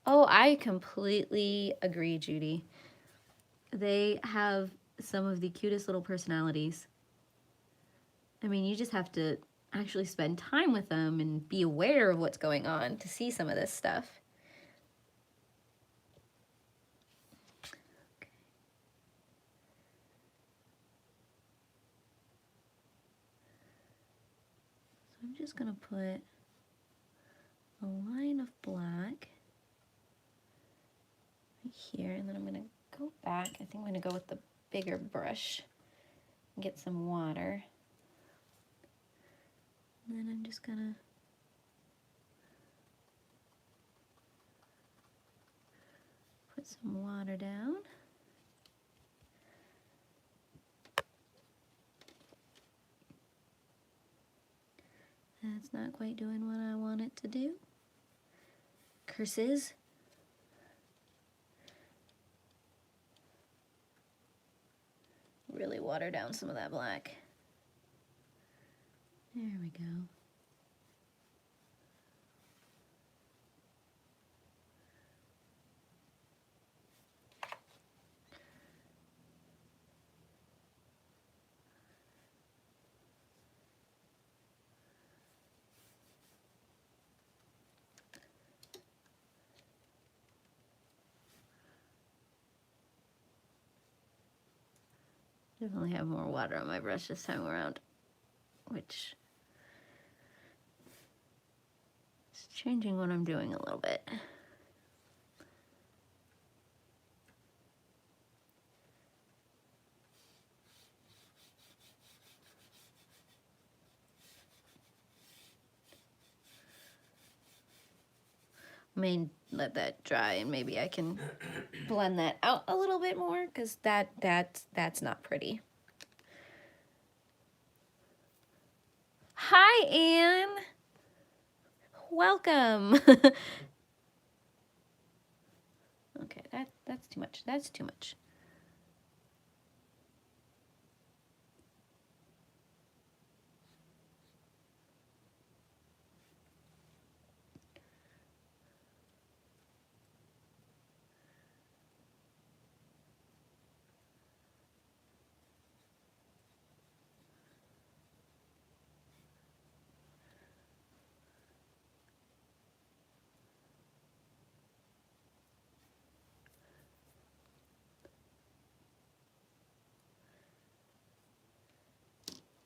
Oh, I completely agree, Judy. They have some of the cutest little personalities. I mean, you just have to actually spend time with them and be aware of what's going on to see some of this stuff. Okay. So I'm just gonna put a line of black right here, and then I'm gonna go back. I think I'm gonna go with the bigger brush and get some water. And then I'm just gonna put some water down. That's not quite doing what I want it to do. Curses. Really water down some of that black. There we go. Definitely have more water on my brush this time around, which is changing what I'm doing a little bit. I mean, let that dry and maybe I can blend that out a little bit more, because that's not pretty. Hi, Anne. Welcome. Okay, that's too much. That's too much.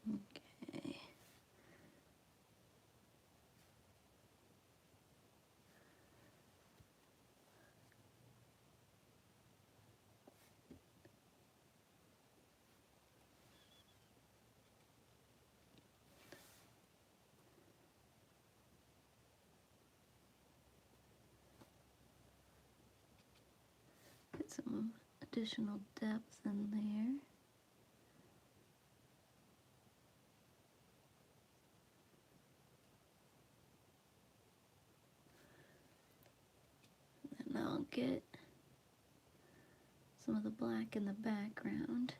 Okay. Get some additional depth in there. And I'll get some of the black in the background.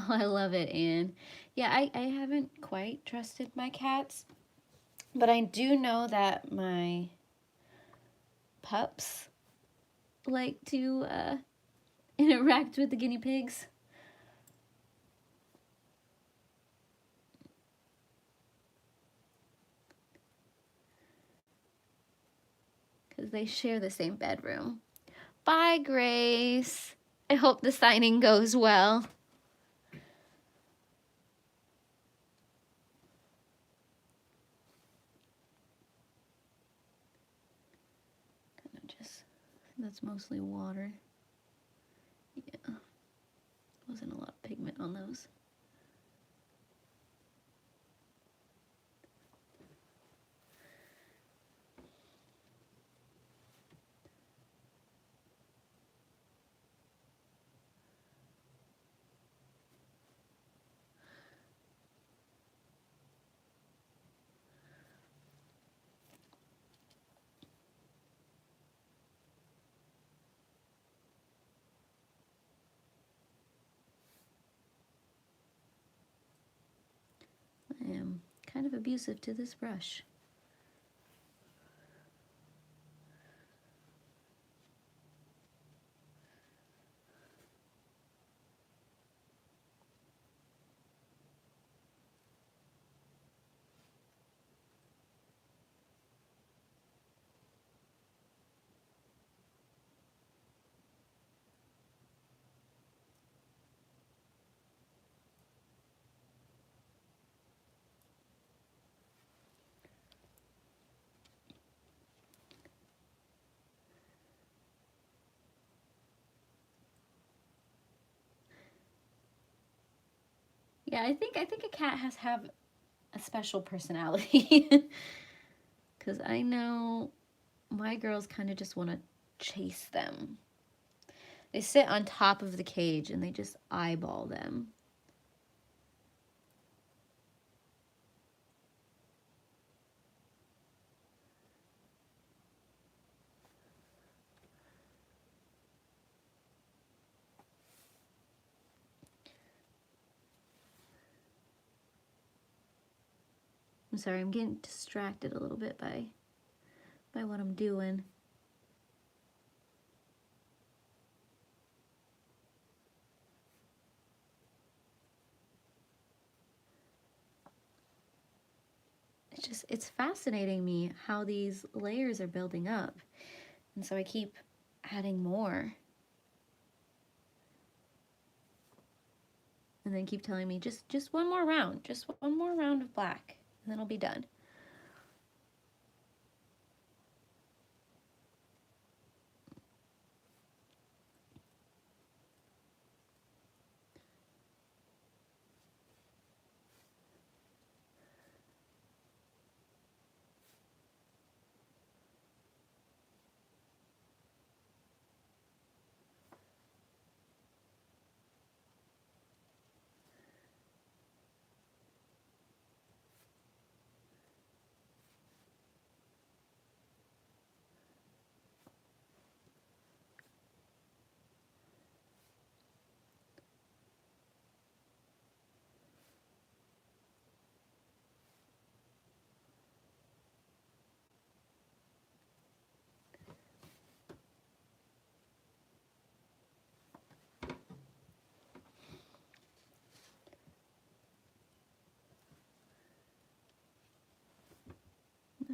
Oh, I love it, Anne. Yeah, I haven't quite trusted my cats, but I do know that my pups like to interact with the guinea pigs. Because they share the same bedroom. Bye, Grace. I hope the signing goes well. Kind of just, that's mostly water. Yeah, wasn't a lot of pigment on those. I am kind of abusive to this brush. Yeah, I think a cat has to have a special personality. Because I know my girls kind of just want to chase them. They sit on top of the cage and they just eyeball them. I'm sorry, I'm getting distracted a little bit by what I'm doing. it's fascinating me how these layers are building up. And so I keep adding more. And then keep telling me, just one more round, just one more round of black, and then I'll be done.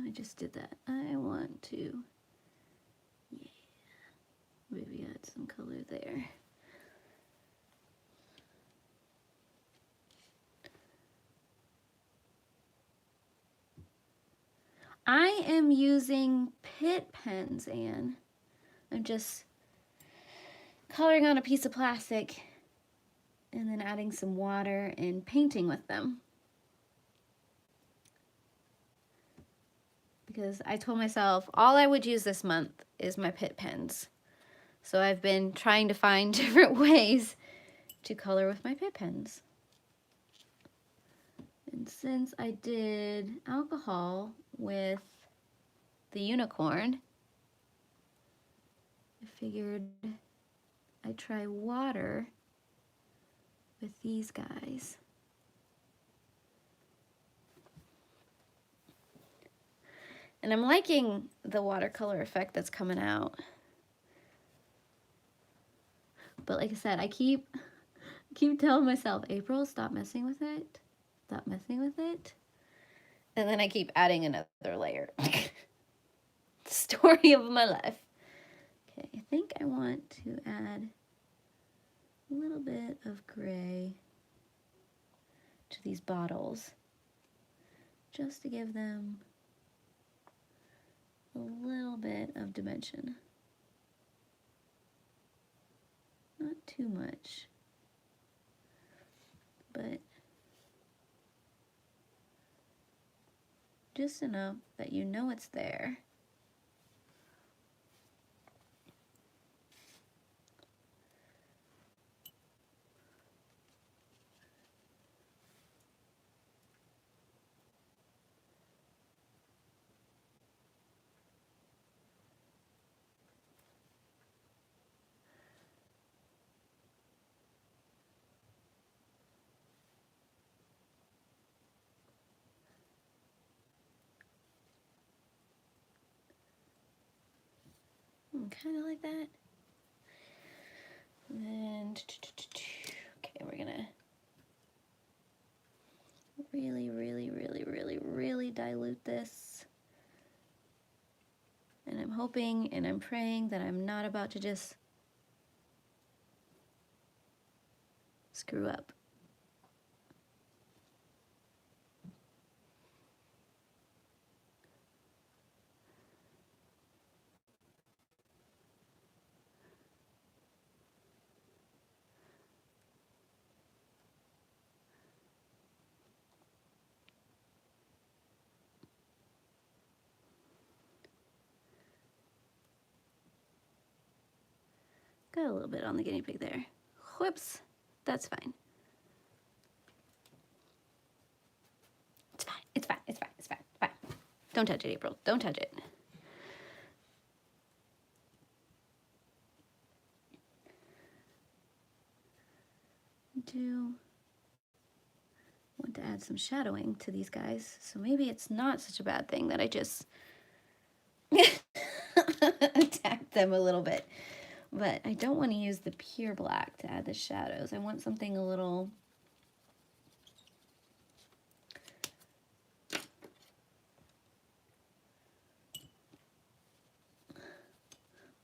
I just did that. I want to, yeah, maybe add some color there. I am using PITT pens, Anne. I'm just coloring on a piece of plastic and then adding some water and painting with them. Because I told myself all I would use this month is my PITT pens. So I've been trying to find different ways to color with my PITT pens. And since I did alcohol with the unicorn, I figured I'd try water with these guys. And I'm liking the watercolor effect that's coming out. But like I said, I keep telling myself, April, stop messing with it. Stop messing with it. And then I keep adding another layer. Story of my life. Okay, I think I want to add a little bit of gray to these bottles, just to give them a little bit of dimension. Not too much, but just enough that you know it's there. Kind of like that. And okay, we're gonna really dilute this. And I'm hoping and I'm praying that I'm not about to just screw up. Got a little bit on the guinea pig there. Whoops, that's fine. It's fine, it's fine, it's fine, it's fine, fine. Don't touch it, April, don't touch it. I do want to add some shadowing to these guys, so maybe it's not such a bad thing that I just attacked them a little bit. But I don't want to use the pure black to add the shadows. I want something a little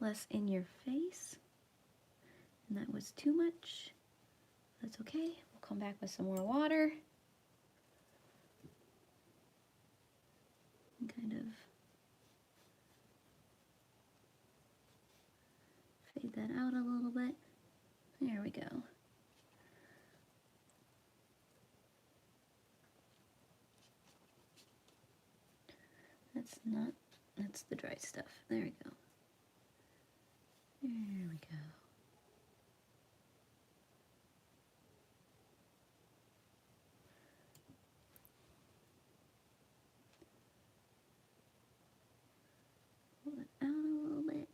less in your face. And that was too much. That's okay. We'll come back with some more water. And kind of fade that out a little bit. There we go. That's the dry stuff. There we go. There we go. Pull it out a little bit.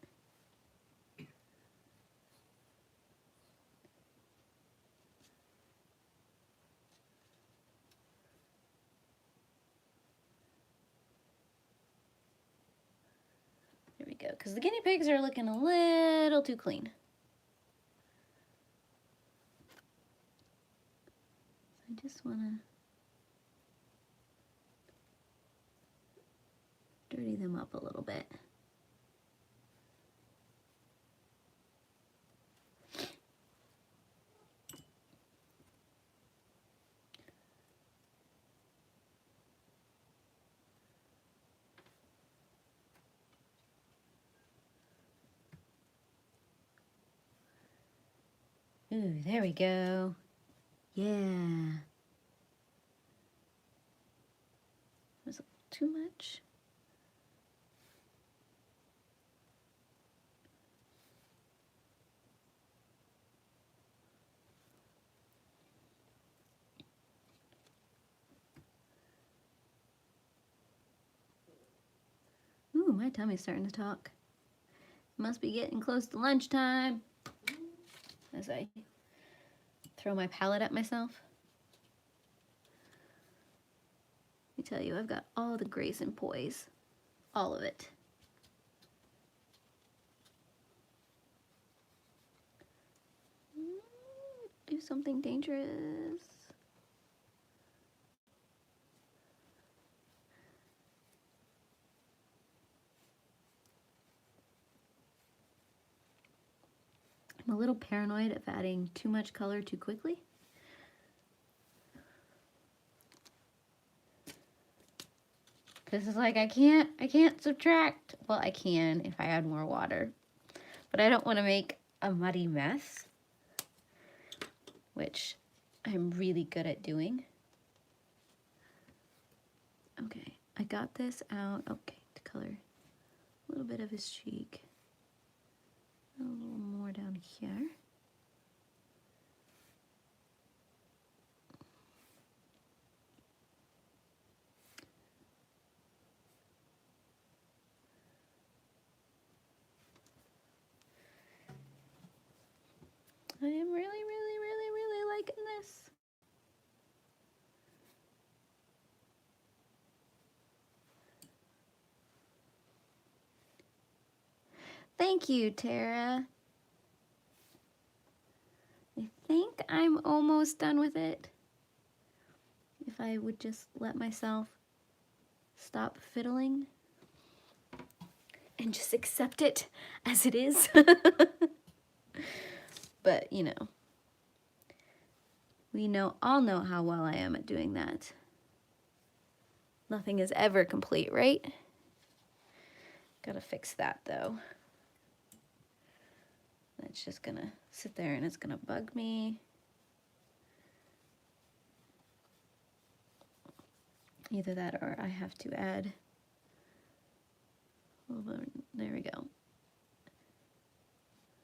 There we go, because the guinea pigs are looking a little too clean. I just want to dirty them up a little bit. Ooh, there we go. Yeah. Was a little too much. Ooh, my tummy's starting to talk. Must be getting close to lunchtime. As I throw my palette at myself. Let me tell you, I've got all the grace and poise. All of it. Do something dangerous. I'm a little paranoid of adding too much color too quickly. This is like, I can't subtract. Well, I can if I add more water, but I don't want to make a muddy mess, which I'm really good at doing. Okay, I got this out. Okay, to color a little bit of his cheek. A little more down here. I am really liking this. Thank you, Tara. I think I'm almost done with it. If I would just let myself stop fiddling and just accept it as it is. But, you know, we all know how well I am at doing that. Nothing is ever complete, right? Gotta fix that, though. That's just gonna sit there and it's gonna bug me. Either that or I have to add a little bit. There we go.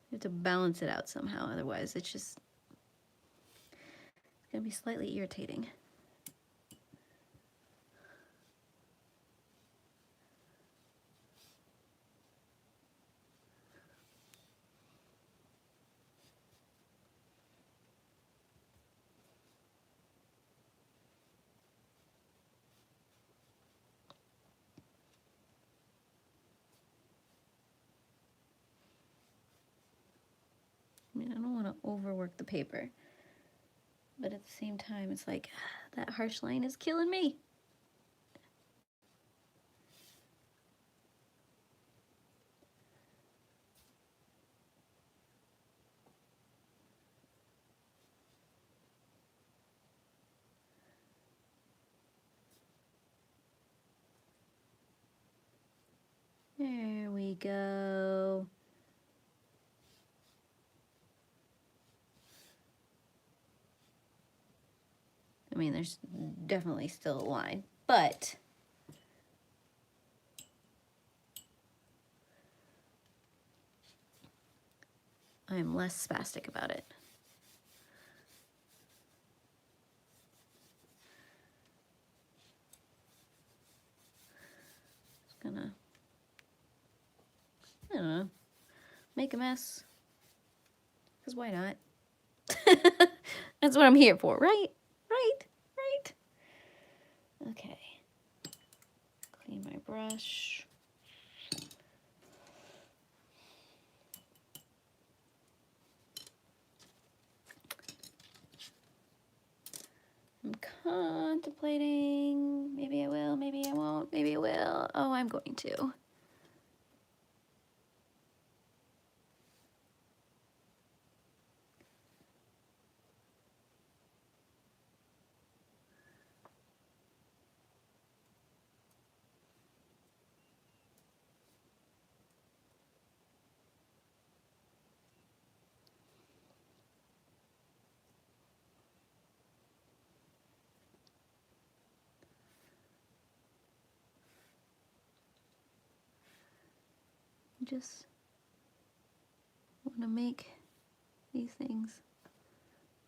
You have to balance it out somehow, otherwise it's just gonna be slightly irritating. I mean, I don't want to overwork the paper, but at the same time, it's like, that harsh line is killing me. we go. I mean, there's definitely still a line, but I'm less spastic about it. Just gonna, I don't know, make a mess, because why not? That's what I'm here for, right? Right? Right? Okay. Clean my brush. I'm contemplating. Maybe I will, maybe I won't, maybe I will. Oh, I'm going to. Just want to make these things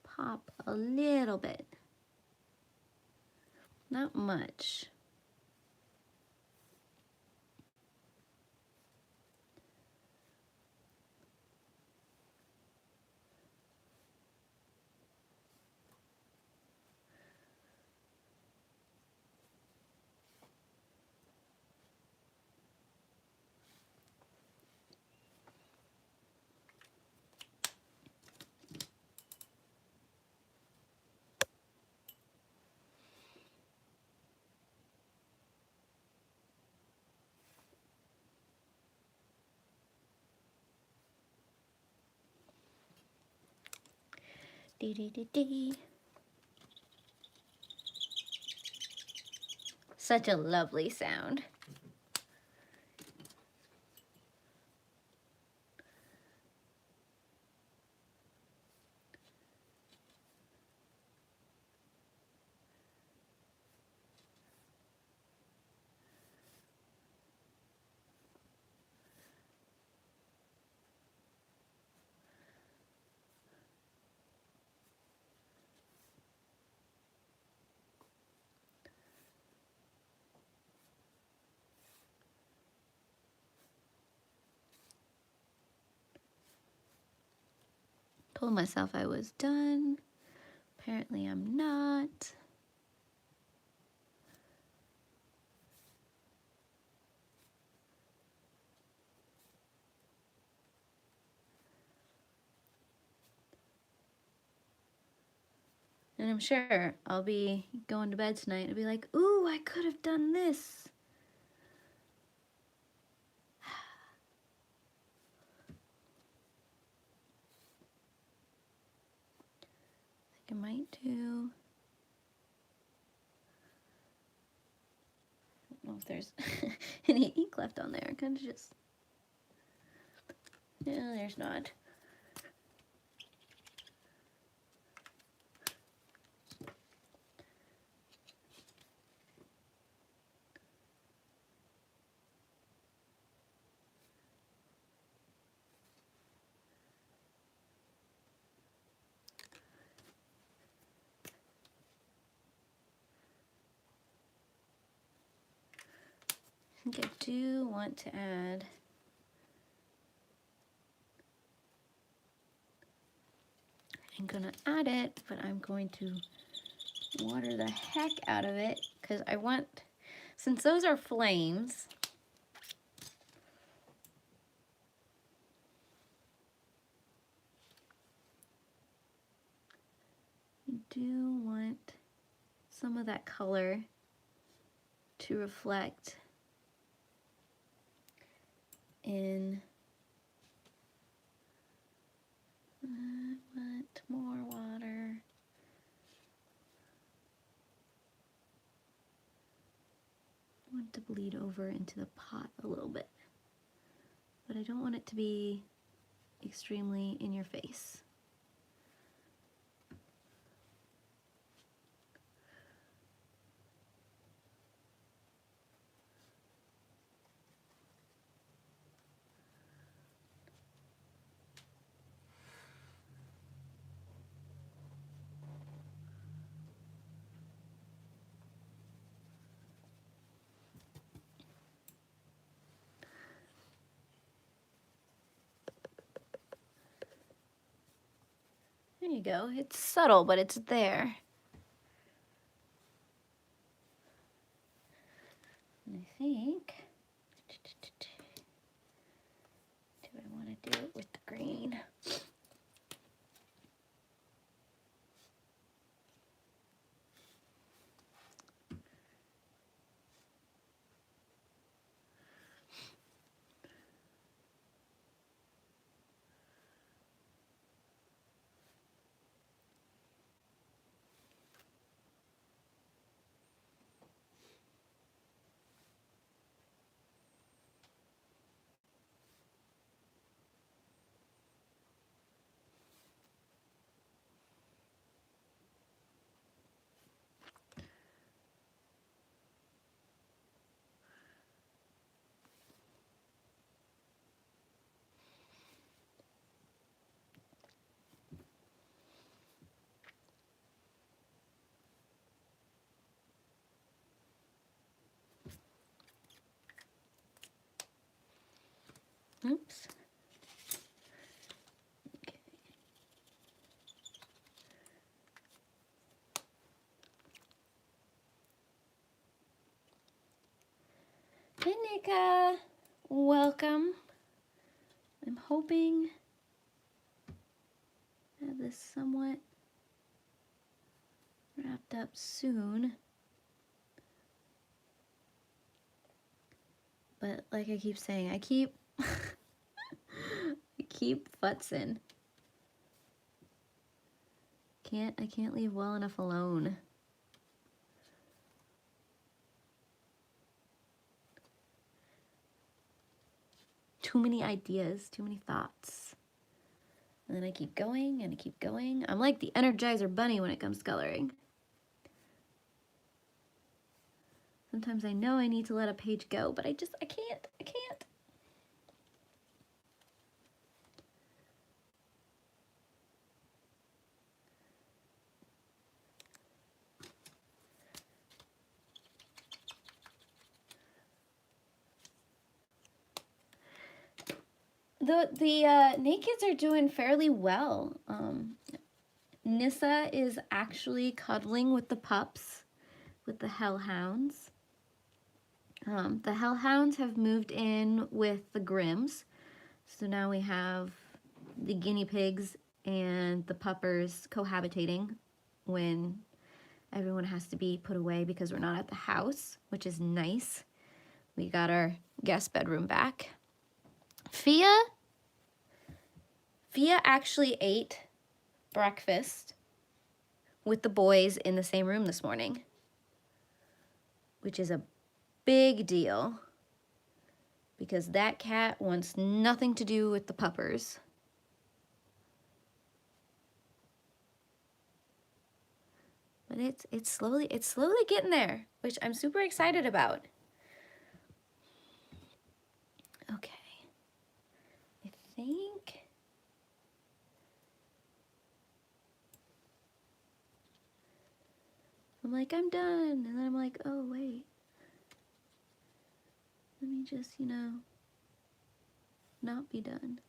pop a little bit. Not much. Dee dee dee dee. Such a lovely sound. Told myself I was done. Apparently I'm not. And I'm sure I'll be going to bed tonight and be like, ooh, I could have done this. I think I might do. I don't know if there's any ink left on there. Kind of just. Yeah, there's not. I think I do want to add I'm gonna add it, but I'm going to water the heck out of it because I want, since those are flames, you do want some of that color to reflect in. I want more water. I want to bleed over into the pot a little bit. but I don't want it to be extremely in your face. There you go. It's subtle, but it's there. And I think, do I want to do it with the green? Oops. Okay. Hey, Nika. Welcome. I'm hoping to have this somewhat wrapped up soon. But like I keep saying, I keep futzing. I can't leave well enough alone. Too many ideas, too many thoughts. And then I keep going and I keep going. I'm like the Energizer Bunny when it comes to coloring. Sometimes I know I need to let a page go, but I can't. The nakeds are doing fairly well. Nissa is actually cuddling with the pups, with the hellhounds. The hellhounds have moved in with the Grims, so now we have the guinea pigs and the puppers cohabitating when everyone has to be put away because we're not at the house, which is nice. We got our guest bedroom back. Fia actually ate breakfast with the boys in the same room this morning, which is a big deal because that cat wants nothing to do with the puppers. But it's slowly getting there, which I'm super excited about. Okay. I think I'm like, I'm done. And then I'm like, oh, wait. Let me just, not be done.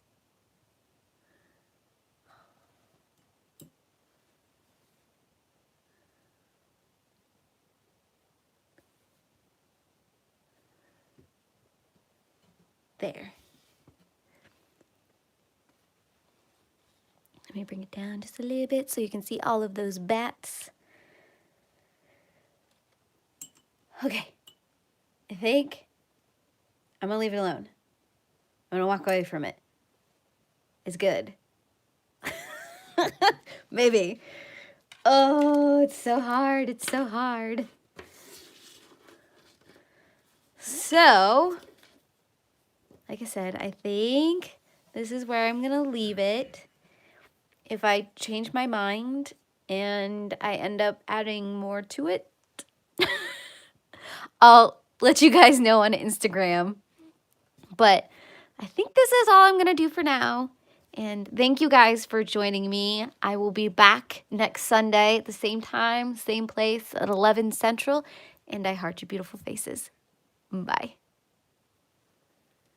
There. Let me bring it down just a little bit so you can see all of those bats. Okay. I think I'm gonna leave it alone. I'm gonna walk away from it. It's good. Maybe. Oh, it's so hard. It's so hard. So, like I said, I think this is where I'm going to leave it. If I change my mind and I end up adding more to it, I'll let you guys know on Instagram. But I think this is all I'm going to do for now. And thank you guys for joining me. I will be back next Sunday at the same time, same place at 11 Central. And I heart your beautiful faces. Bye.